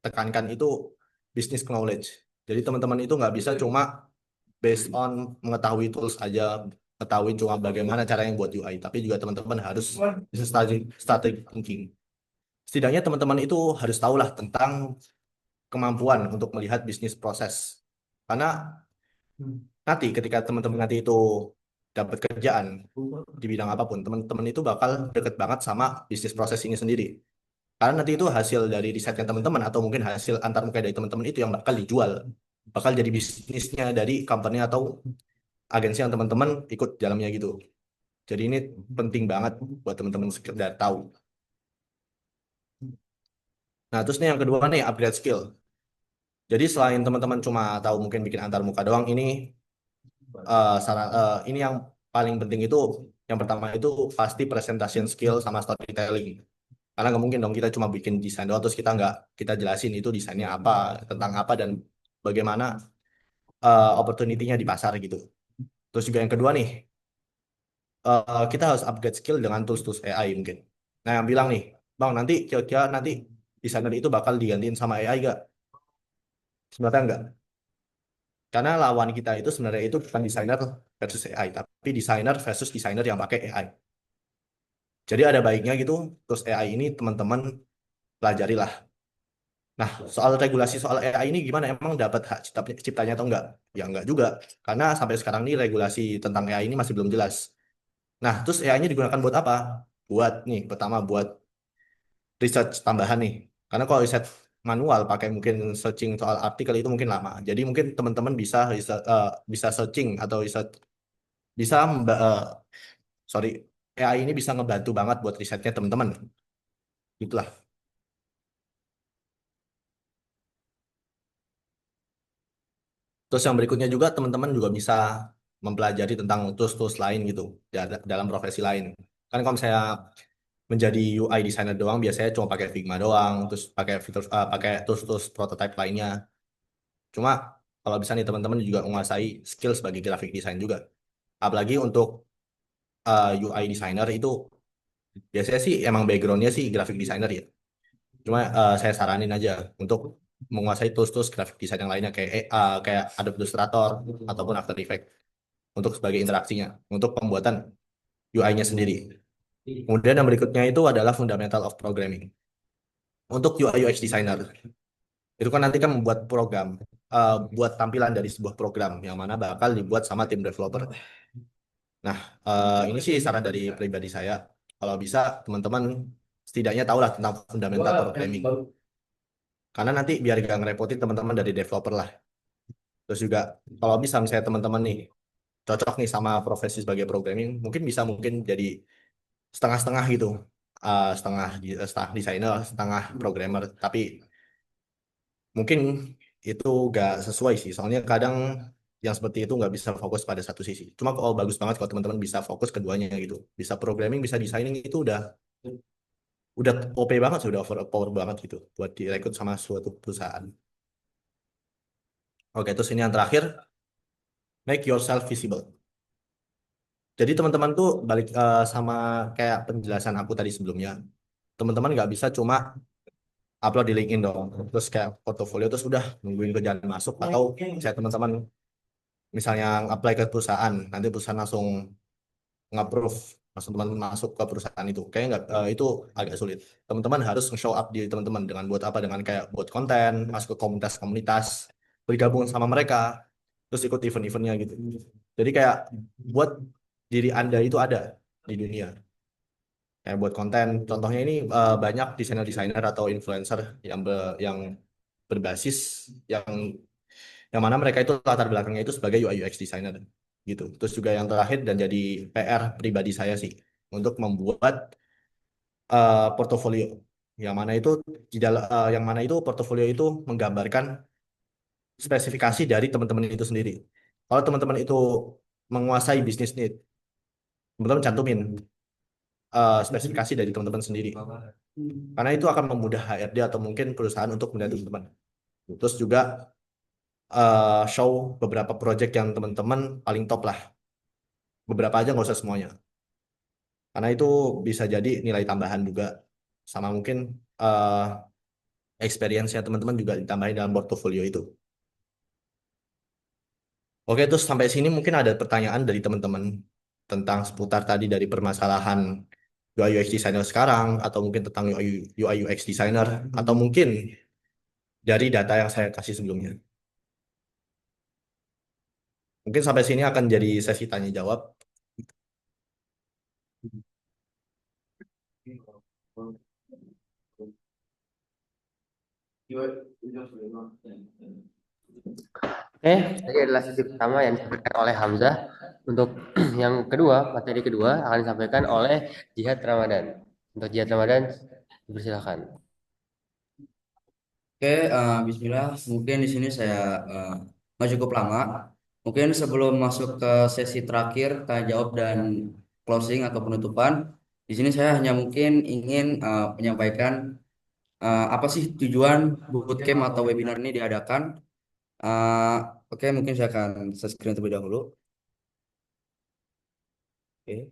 tekankan itu business knowledge. Jadi teman-teman itu nggak bisa cuma based on mengetahui tools aja, mengetahui cuma bagaimana cara yang buat UI, tapi juga teman-teman harus bisa strategic thinking. Setidaknya teman-teman itu harus tahulah tentang kemampuan untuk melihat bisnis proses. Karena nanti ketika teman-teman nanti itu dapat kerjaan di bidang apapun, teman-teman itu bakal deket banget sama bisnis proses ini sendiri. Karena nanti itu hasil dari risetnya teman-teman atau mungkin hasil antar muka dari teman-teman itu yang bakal dijual. Bakal jadi bisnisnya dari company atau agensi yang teman-teman ikut dalamnya gitu. Jadi ini penting banget buat teman-teman sekedar tahu. Nah, terus nih yang kedua nih upgrade skill. Jadi selain teman-teman cuma tahu mungkin bikin antar muka doang, ini yang paling penting itu yang pertama itu pasti presentation skill sama storytelling. Karena nggak mungkin dong kita cuma bikin desain doang terus kita jelasin itu desainnya apa, tentang apa dan bagaimana opportunity-nya di pasar gitu. Terus juga yang kedua nih, kita harus upgrade skill dengan tools-tools AI mungkin. Nah yang bilang nih, Bang nanti kira-kira nanti desainer itu bakal digantiin sama AI gak? Sebenarnya enggak. Karena lawan kita itu sebenarnya itu bukan desainer versus AI, tapi desainer versus desainer yang pakai AI. Jadi ada baiknya gitu, terus AI ini teman-teman pelajari lah. Nah, soal regulasi soal AI ini gimana? Emang dapat hak ciptanya atau enggak? Ya enggak juga. Karena sampai sekarang ini regulasi tentang AI ini masih belum jelas. Nah, terus AI-nya digunakan buat apa? Buat nih, pertama buat research tambahan nih. Karena kalau riset manual pakai mungkin searching soal artikel itu mungkin lama. Jadi mungkin teman-teman bisa searching atau bisa sorry, AI ini bisa ngebantu banget buat risetnya teman-teman. Itulah. Terus yang berikutnya juga teman-teman juga bisa mempelajari tentang tools-tools lain gitu dalam profesi lain. Kan kalau misalnya menjadi UI designer doang biasanya cuma pakai Figma doang, terus pakai tools-tools prototype lainnya. Cuma kalau bisa nih teman-teman juga menguasai skill sebagai graphic design juga. Apalagi untuk UI designer itu biasanya sih emang backgroundnya sih graphic designer ya. Cuma saya saranin aja untuk menguasai tools-tools graphic design yang lainnya kayak Adobe Illustrator ataupun After Effects untuk sebagai interaksinya, untuk pembuatan UI-nya sendiri. Kemudian yang berikutnya itu adalah fundamental of programming. Untuk UI UX designer, itu kan nanti kan membuat program, buat tampilan dari sebuah program yang mana bakal dibuat sama tim developer. Nah, ini sih saran dari pribadi saya. Kalau bisa teman-teman setidaknya tahulah tentang fundamental programming. Karena nanti biar gak ngerepotin teman-teman dari developer lah. Terus juga kalau bisa misalnya teman-teman nih cocok nih sama profesi sebagai programming, mungkin jadi setengah-setengah gitu. Setengah desainer, setengah programmer. Tapi mungkin itu gak sesuai sih. Soalnya kadang yang seperti itu nggak bisa fokus pada satu sisi. Cuma kalau bagus banget kalau teman-teman bisa fokus keduanya gitu. Bisa programming, bisa designing itu udah OP banget, sudah overpower banget gitu buat direkrut sama suatu perusahaan. Oke, terus ini yang terakhir, make yourself visible. Jadi teman-teman tuh balik sama kayak penjelasan aku tadi sebelumnya. Teman-teman nggak bisa cuma upload di LinkedIn dong. Terus kayak portofolio terus udah nungguin kerjaan masuk atau saya teman-teman misalnya apply ke perusahaan, nanti perusahaan langsung nge-approve langsung teman masuk ke perusahaan itu. Kayaknya nggak itu agak sulit. Teman-teman harus show up di teman-teman dengan buat apa? Dengan kayak buat konten, masuk ke komunitas-komunitas, bergabung sama mereka, terus ikut event-eventnya gitu. Jadi kayak buat diri Anda itu ada di dunia. Kayak buat konten. Contohnya ini banyak desainer-desainer atau influencer yang berbasis yang yang mana mereka itu latar belakangnya itu sebagai UI UX designer gitu. Terus juga yang terakhir dan jadi PR pribadi saya sih untuk membuat portofolio yang mana itu portofolio itu menggambarkan spesifikasi dari teman-teman itu sendiri. Kalau teman-teman itu menguasai bisnis need, teman-teman cantumin spesifikasi dari teman-teman sendiri. Karena itu akan memudah HRD atau mungkin perusahaan untuk melihat teman-teman. Terus juga show beberapa project yang teman-teman paling top lah. Beberapa aja nggak usah semuanya. Karena itu bisa jadi nilai tambahan juga. Sama mungkin experience-nya teman-teman juga ditambahin dalam portofolio itu. Oke, terus sampai sini mungkin ada pertanyaan dari teman-teman tentang seputar tadi dari permasalahan UI UX designer sekarang, atau mungkin tentang UI UX designer, atau mungkin dari data yang saya kasih sebelumnya. Mungkin sampai sini akan jadi sesi tanya jawab. Oke, tadi adalah sesi pertama yang disampaikan oleh Hamzah. Untuk yang kedua, materi kedua akan disampaikan oleh Jihad Ramadan. Untuk Jihad Ramadan, dipersilakan. Oke, Bismillah. Mungkin di sini saya nggak cukup lama. Mungkin sebelum masuk ke sesi terakhir, tanya jawab dan closing atau penutupan, di sini saya hanya mungkin ingin menyampaikan apa sih tujuan bootcamp atau webinar ini diadakan. Eh, oke, mungkin saya akan share screen terlebih dahulu. Oke.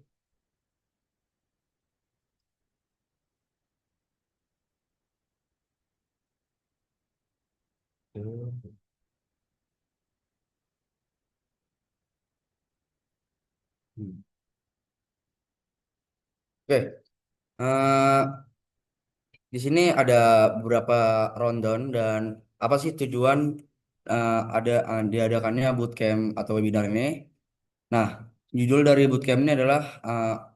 Oke. Eh, di sini ada beberapa rundown dan apa sih tujuan diadakannya bootcamp atau webinar ini. Nah, judul dari bootcamp ini adalah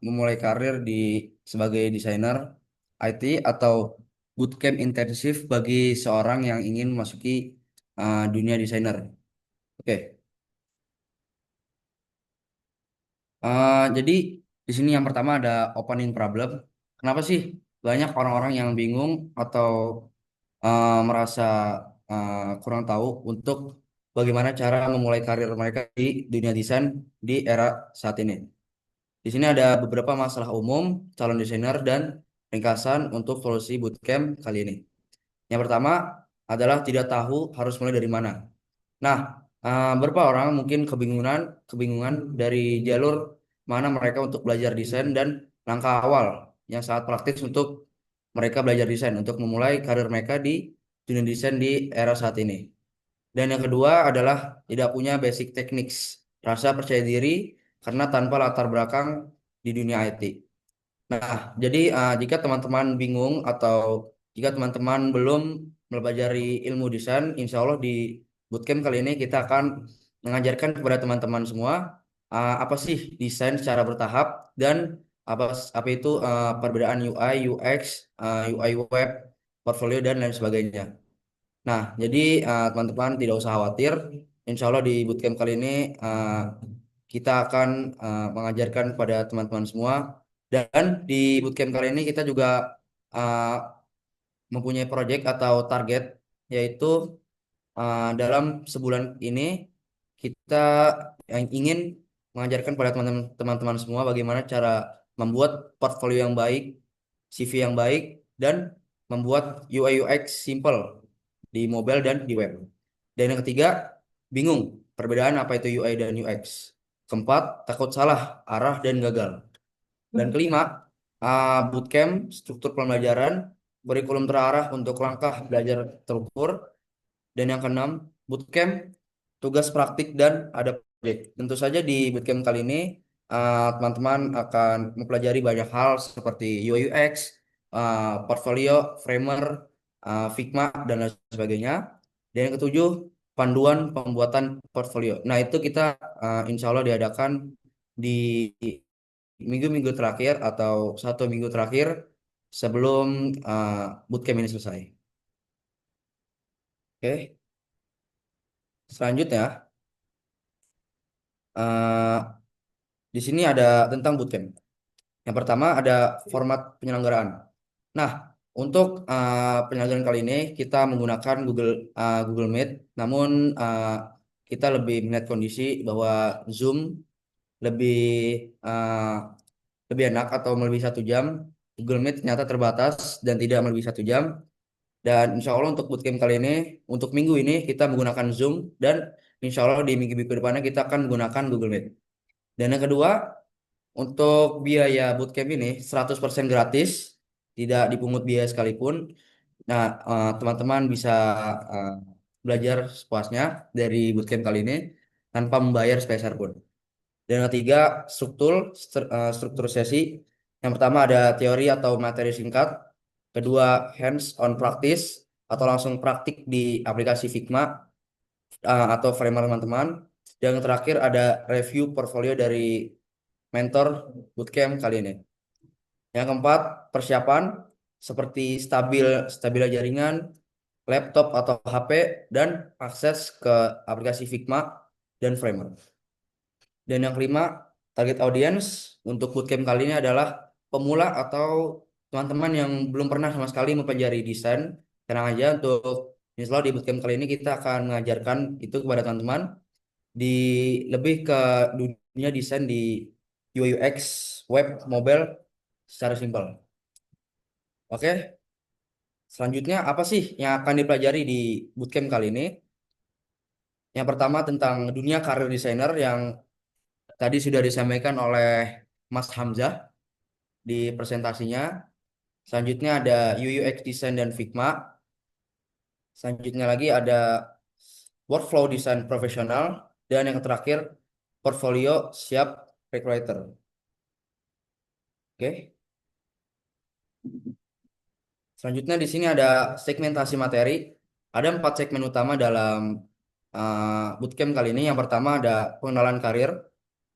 memulai karir sebagai desainer IT atau bootcamp intensif bagi seorang yang ingin memasuki dunia desainer. Oke. Jadi di sini yang pertama ada opening problem. Kenapa sih banyak orang-orang yang bingung atau merasa kurang tahu untuk bagaimana cara memulai karir mereka di dunia desain di era saat ini? Di sini ada beberapa masalah umum calon desainer dan ringkasan untuk solusi bootcamp kali ini. Yang pertama adalah tidak tahu harus mulai dari mana. Nah, beberapa orang mungkin kebingungan dari jalur mana mereka untuk belajar desain dan langkah awal yang sangat praktis untuk mereka belajar desain untuk memulai karir mereka di dunia desain di era saat ini. Dan yang kedua adalah tidak punya basic techniques, rasa percaya diri karena tanpa latar belakang di dunia IT. Nah, jadi jika teman-teman bingung atau jika teman-teman belum mempelajari ilmu desain, insya Allah di bootcamp kali ini kita akan mengajarkan kepada teman-teman semua apa sih desain secara bertahap dan apa apa itu perbedaan UI, UX, UI web, portfolio dan lain sebagainya. Nah, jadi teman-teman tidak usah khawatir. Insya Allah di bootcamp kali ini kita akan mengajarkan kepada teman-teman semua. Dan di bootcamp kali ini kita juga uh, mempunyai project atau target, yaitu dalam sebulan ini kita yang ingin mengajarkan pada teman-teman semua bagaimana cara membuat portfolio yang baik, CV yang baik, dan membuat UI UX simple di mobile dan di web. Dan yang ketiga, bingung perbedaan apa itu UI dan UX. Keempat, takut salah arah dan gagal. Dan kelima, bootcamp, struktur pembelajaran, kurikulum terarah untuk langkah belajar terukur. Dan yang keenam, bootcamp, tugas praktik dan ada proyek. Tentu saja di bootcamp kali ini, teman-teman akan mempelajari banyak hal seperti UI UX, portfolio, framer, Figma, dan lain sebagainya. Dan yang ketujuh, panduan pembuatan portfolio. Nah, itu kita insya Allah diadakan di minggu-minggu terakhir atau 1 minggu terakhir sebelum bootcamp ini selesai. Oke, selanjutnya eh, di sini ada tentang bootcamp. Yang pertama ada format penyelenggaraan. Nah, untuk penyelenggaraan kali ini kita menggunakan Google Meet, namun kita lebih melihat kondisi bahwa Zoom lebih uh, lebih enak atau melebihi 1 jam. Google Meet ternyata terbatas dan tidak melebihi 1 jam. Dan insya Allah untuk bootcamp kali ini, untuk minggu ini kita menggunakan Zoom dan insya Allah di minggu-minggu depannya kita akan menggunakan Google Meet. Dan yang kedua, untuk biaya bootcamp ini 100% gratis, tidak dipungut biaya sekalipun. Nah, teman-teman bisa uh, belajar sepuasnya dari bootcamp kali ini tanpa membayar sepeser pun. Dan yang ketiga, struktur sesi. Yang pertama ada teori atau materi singkat. Kedua, hands-on practice atau langsung praktik di aplikasi Figma atau Framer teman-teman. Dan yang terakhir ada review portfolio dari mentor bootcamp kali ini. Yang keempat, persiapan seperti stabil jaringan, laptop atau HP, dan akses ke aplikasi Figma dan Framer. Dan yang kelima, target audience untuk bootcamp kali ini adalah pemula atau teman-teman yang belum pernah sama sekali mempelajari desain. Tenang aja, untuk insya Allah di bootcamp kali ini kita akan mengajarkan itu kepada teman-teman di lebih ke dunia desain di UI UX, web, mobile secara simpel. Oke, selanjutnya apa sih yang akan dipelajari di bootcamp kali ini? Yang pertama tentang dunia karir desainer yang tadi sudah disampaikan oleh Mas Hamzah di presentasinya. Selanjutnya ada UX Design dan Figma. Selanjutnya lagi ada Workflow Design Profesional. Dan yang terakhir, Portfolio Siap Recruiter. Oke. Selanjutnya di sini ada segmentasi materi. Ada 4 segmen utama dalam bootcamp kali ini. Yang pertama ada pengenalan karir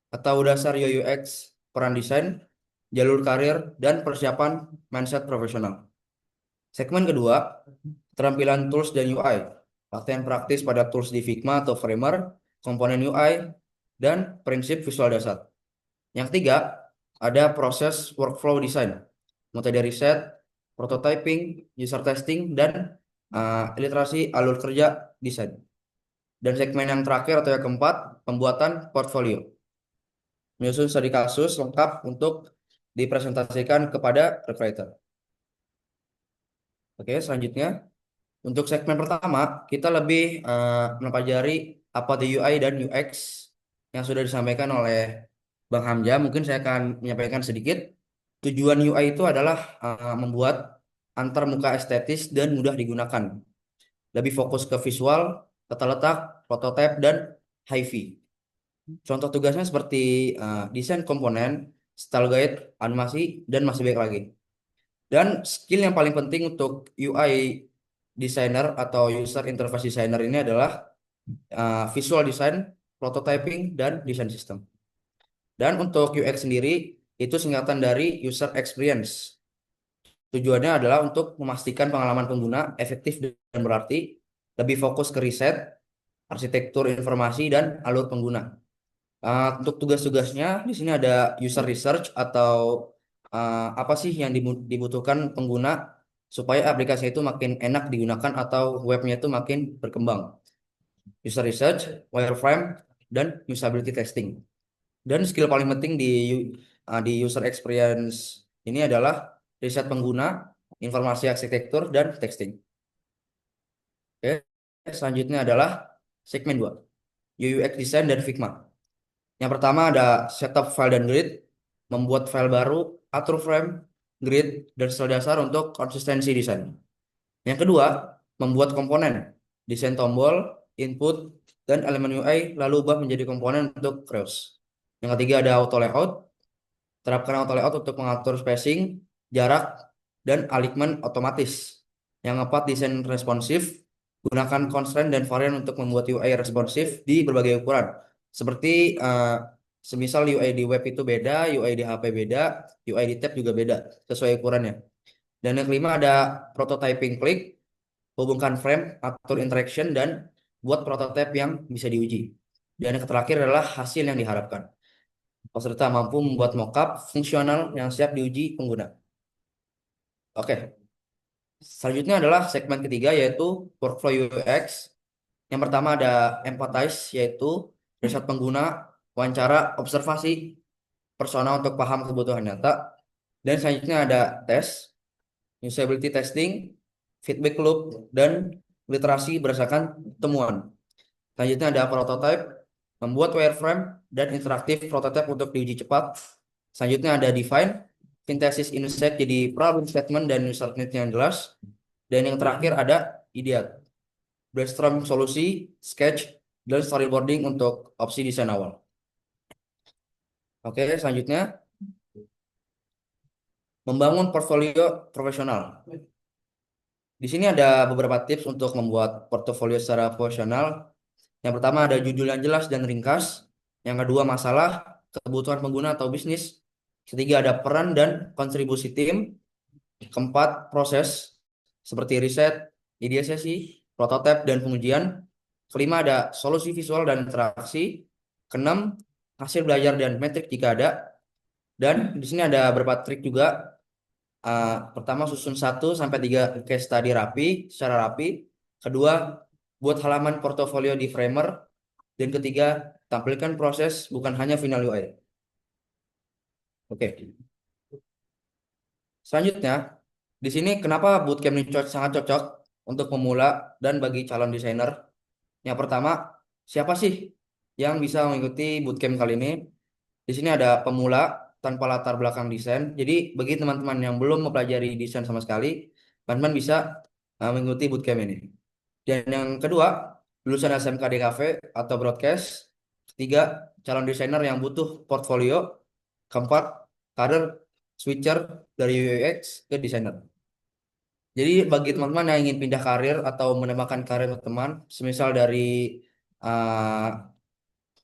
atau dasar UX, peran desain, jalur karir, dan persiapan mindset profesional. Segmen kedua, keterampilan tools dan UI, latihan praktis pada tools di Figma atau Framer, komponen UI, dan prinsip visual dasar. Yang ketiga, ada proses workflow design, mulai dari riset, prototyping, user testing, dan literasi alur kerja desain. Dan segmen yang terakhir atau yang keempat, pembuatan portfolio, menyusun studi kasus lengkap untuk dipresentasikan kepada recruiter. Oke, selanjutnya untuk segmen pertama kita lebih mempelajari apa itu UI dan UX yang sudah disampaikan oleh Bang Hamzah. Mungkin saya akan menyampaikan sedikit. Tujuan UI itu adalah membuat antar muka estetis dan mudah digunakan. Lebih fokus ke visual, tata letak, prototype, dan hi-fi. Contoh tugasnya seperti desain komponen, style guide, animasi, dan masih banyak lagi. Dan skill yang paling penting untuk UI designer atau user interface designer ini adalah visual design, prototyping, dan design system. Dan untuk UX sendiri itu singkatan dari user experience. Tujuannya adalah untuk memastikan pengalaman pengguna efektif dan berarti, lebih fokus ke riset, arsitektur informasi, dan alur pengguna. Untuk tugas-tugasnya di sini ada user research atau apa sih yang dibutuhkan pengguna supaya aplikasi itu makin enak digunakan atau webnya itu makin berkembang. User research, wireframe, dan usability testing. Dan skill paling penting di user experience ini adalah riset pengguna, informasi arsitektur, dan testing. Oke, selanjutnya adalah segmen 2, UX design dan Figma. Yang pertama ada setup file dan grid, membuat file baru, atur frame, grid, dan style dasar untuk konsistensi desain. Yang kedua, membuat komponen, desain tombol, input, dan elemen UI, lalu ubah menjadi komponen untuk Creos. Yang ketiga ada auto layout, terapkan auto layout untuk mengatur spacing, jarak, dan alignment otomatis. Yang keempat, desain responsif, Gunakan constraint dan varian untuk membuat UI responsif di berbagai ukuran. Seperti semisal UI di web itu beda, UI di HP beda, UI di tab juga beda sesuai ukurannya. Dan yang kelima ada prototyping klik, hubungkan frame, atur interaction, dan buat prototipe yang bisa diuji. Dan yang terakhir adalah hasil yang diharapkan. Peserta mampu membuat mockup fungsional yang siap diuji pengguna. Oke, selanjutnya adalah segmen ketiga yaitu workflow UX. Yang pertama ada empathize yaitu riset pengguna, wawancara, observasi persona untuk paham kebutuhan nyata. Dan selanjutnya ada tes, usability testing, feedback loop, dan literasi berdasarkan temuan. Selanjutnya ada prototype, membuat wireframe dan interaktif prototype untuk diuji cepat. Selanjutnya ada define, synthesis insight jadi problem statement dan user need yang jelas. Dan yang terakhir ada ideate, brainstorm solusi, sketch, dan storyboarding untuk opsi desain awal. Oke, selanjutnya membangun portfolio profesional. Di sini ada beberapa tips untuk membuat portofolio secara profesional. Yang pertama ada judul yang jelas dan ringkas. Yang kedua masalah, kebutuhan pengguna atau bisnis. Ketiga ada peran dan kontribusi tim. Keempat proses seperti riset, ideasi, prototipe, dan pengujian. Kelima ada solusi visual dan interaksi. Keenam hasil belajar dan metrik jika ada. Dan di sini ada beberapa trik juga. Pertama susun 1-3 case study rapi, secara rapi. Kedua, buat halaman portofolio di Framer. Dan ketiga, tampilkan proses bukan hanya final UI. Oke. Selanjutnya, di sini kenapa bootcamp ini sangat cocok untuk pemula dan bagi calon desainer? Yang pertama, siapa sih yang bisa mengikuti bootcamp kali ini? Di sini ada pemula tanpa latar belakang desain. Jadi bagi teman-teman yang belum mempelajari desain sama sekali, teman-teman bisa mengikuti bootcamp ini. Dan yang kedua, lulusan SMK DKV atau broadcast. Ketiga, calon desainer yang butuh portfolio. Keempat, karir switcher dari UX ke desainer. Jadi bagi teman-teman yang ingin pindah karir atau menambahkan karir teman, semisal dari uh,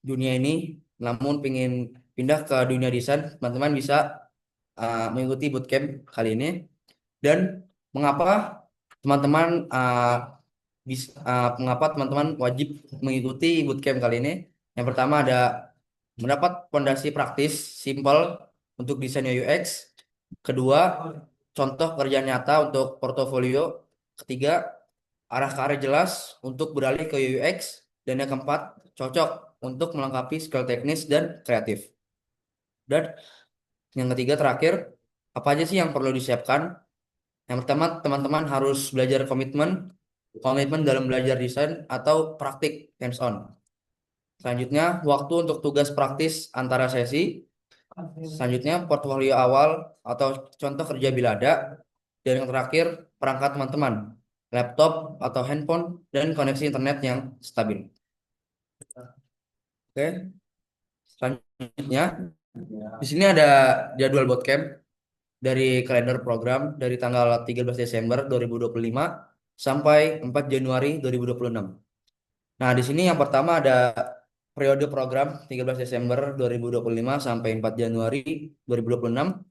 dunia ini, namun ingin pindah ke dunia desain, teman-teman bisa mengikuti bootcamp kali ini. Dan mengapa teman-teman mengapa teman-teman wajib mengikuti bootcamp kali ini? Yang pertama ada mendapat fondasi praktis simple untuk desain UX. Kedua, contoh kerja nyata untuk portofolio. Ketiga, arah karir jelas untuk beralih ke UX. Dan yang keempat, cocok untuk melengkapi skill teknis dan kreatif. Dan yang ketiga terakhir, apa aja sih yang perlu disiapkan? Yang pertama, teman-teman harus belajar komitmen dalam belajar desain atau praktik hands-on. Selanjutnya, waktu untuk tugas praktis antara sesi. Selanjutnya, portfolio awal atau contoh kerja bila ada. Dan yang terakhir, perangkat teman-teman, laptop atau handphone, dan koneksi internet yang stabil. Oke, selanjutnya, di sini ada jadwal bootcamp dari kalender program dari tanggal 13 Desember 2025 sampai 4 Januari 2026. Nah, di sini yang pertama ada periode program 13 Desember 2025 sampai 4 Januari 2026.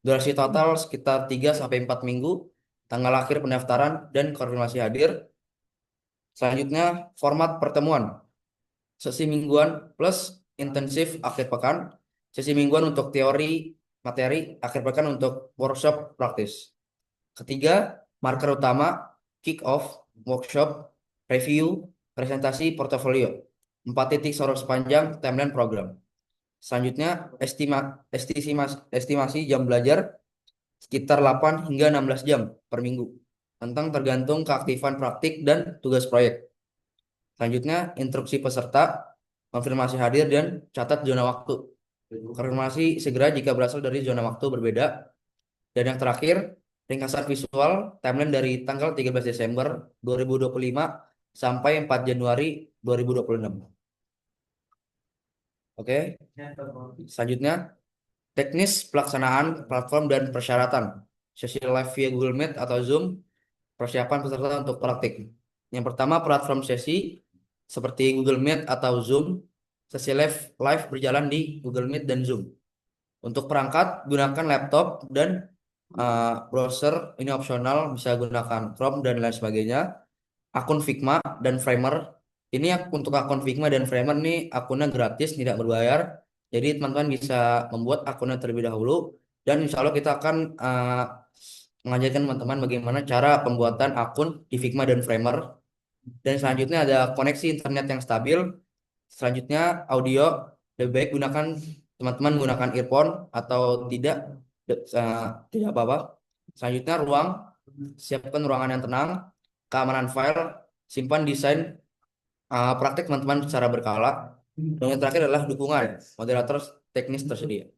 Durasi total sekitar 3-4 minggu. Tanggal akhir pendaftaran dan konfirmasi hadir. Selanjutnya, format pertemuan. Sesi mingguan plus intensif akhir pekan. Sesi mingguan untuk teori materi, akhir pekan untuk workshop praktis. Ketiga, marker utama, kick off, workshop, review, presentasi portofolio. 4 titik soros sepanjang timeline program. Selanjutnya, estimasi jam belajar sekitar 8 hingga 16 jam per minggu. Tentang tergantung keaktifan praktik dan tugas proyek. Selanjutnya, instruksi peserta, konfirmasi hadir dan catat zona waktu. Konfirmasi segera jika berasal dari zona waktu berbeda. Dan yang terakhir, ringkasan visual timeline dari tanggal 13 Desember 2025 sampai 4 Januari 2026. Oke. Selanjutnya, teknis pelaksanaan platform dan persyaratan. Sesi live via Google Meet atau Zoom, persiapan peserta untuk praktik. Yang pertama platform sesi seperti Google Meet atau Zoom. Sesi live berjalan di Google Meet dan Zoom. Untuk perangkat gunakan laptop dan browser, ini opsional, bisa gunakan Chrome dan lain sebagainya. Akun Figma dan Framer. Ini untuk akun Figma dan Framer nih akunnya gratis, tidak berbayar. Jadi teman-teman bisa membuat akunnya terlebih dahulu dan insya Allah kita akan mengajarkan teman-teman bagaimana cara pembuatan akun di Figma dan Framer. Dan selanjutnya ada koneksi internet yang stabil. Selanjutnya audio, lebih baik gunakan teman-teman gunakan earphone atau tidak apa-apa. Selanjutnya siapkan ruangan yang tenang, keamanan file, simpan desain praktek teman-teman secara berkala. Dan yang terakhir adalah dukungan moderator teknis tersedia.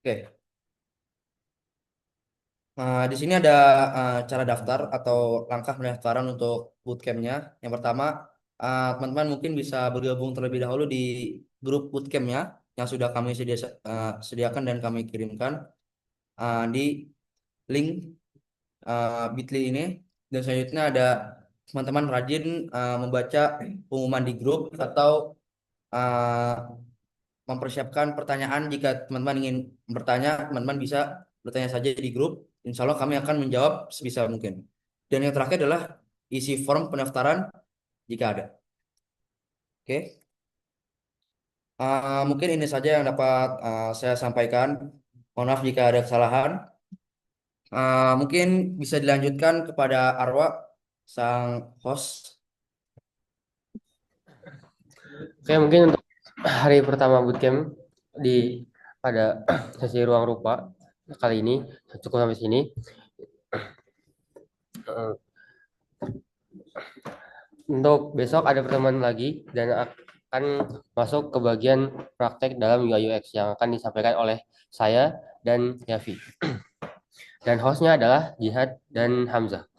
Oke. Di sini ada cara daftar atau langkah pendaftaran untuk bootcampnya. Yang pertama, teman-teman mungkin bisa bergabung terlebih dahulu di grup bootcampnya yang sudah kami sediakan dan kami kirimkan di link Bitly ini. Dan selanjutnya ada teman-teman rajin membaca pengumuman di grup atau mempersiapkan pertanyaan. Jika teman-teman ingin bertanya, teman-teman bisa bertanya saja di grup. Insya Allah kami akan menjawab sebisa mungkin. Dan yang terakhir adalah isi form pendaftaran jika ada. Oke. Mungkin ini saja yang dapat saya sampaikan. Mohon maaf jika ada kesalahan. Mungkin bisa dilanjutkan kepada Arwa, sang host. Oke, mungkin untuk hari pertama bootcamp pada sesi ruang rupa kali ini cukup sampai sini. Untuk besok ada pertemuan lagi dan akan masuk ke bagian praktek dalam UI UX yang akan disampaikan oleh saya dan Yafi. Dan hostnya adalah Jihad dan Hamzah.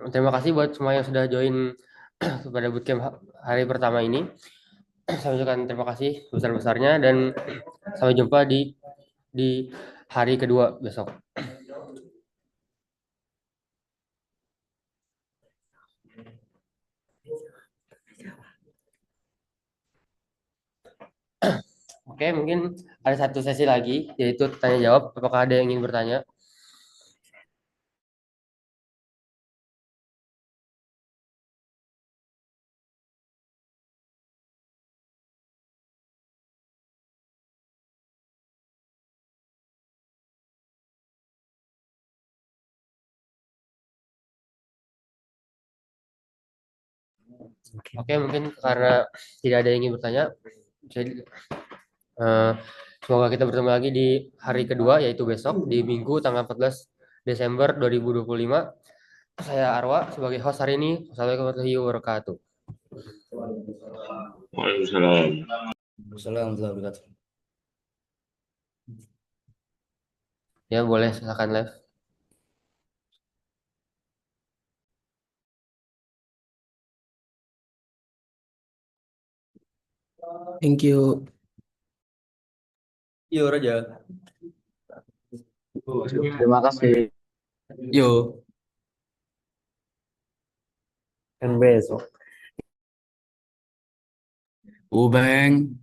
Terima kasih buat semua yang sudah join pada bootcamp hari pertama ini. Saya ucapkan terima kasih besar-besarnya dan sampai jumpa di hari kedua besok. Oke, mungkin ada satu sesi lagi, yaitu tanya jawab. Apakah ada yang ingin bertanya? Oke, mungkin karena tidak ada yang ingin bertanya, jadi semoga kita bertemu lagi di hari kedua, yaitu besok di Minggu tanggal 14 Desember 2025. Saya Arwa sebagai host hari ini. Wassalamualaikum warahmatullahi wabarakatuh. Waalaikumsalam. Assalamualaikum warahmatullahi wabarakatuh. Ya, boleh silakan live. Thank you. Yo Raja. Terima kasih. Yo. Kan besok. Ubeng.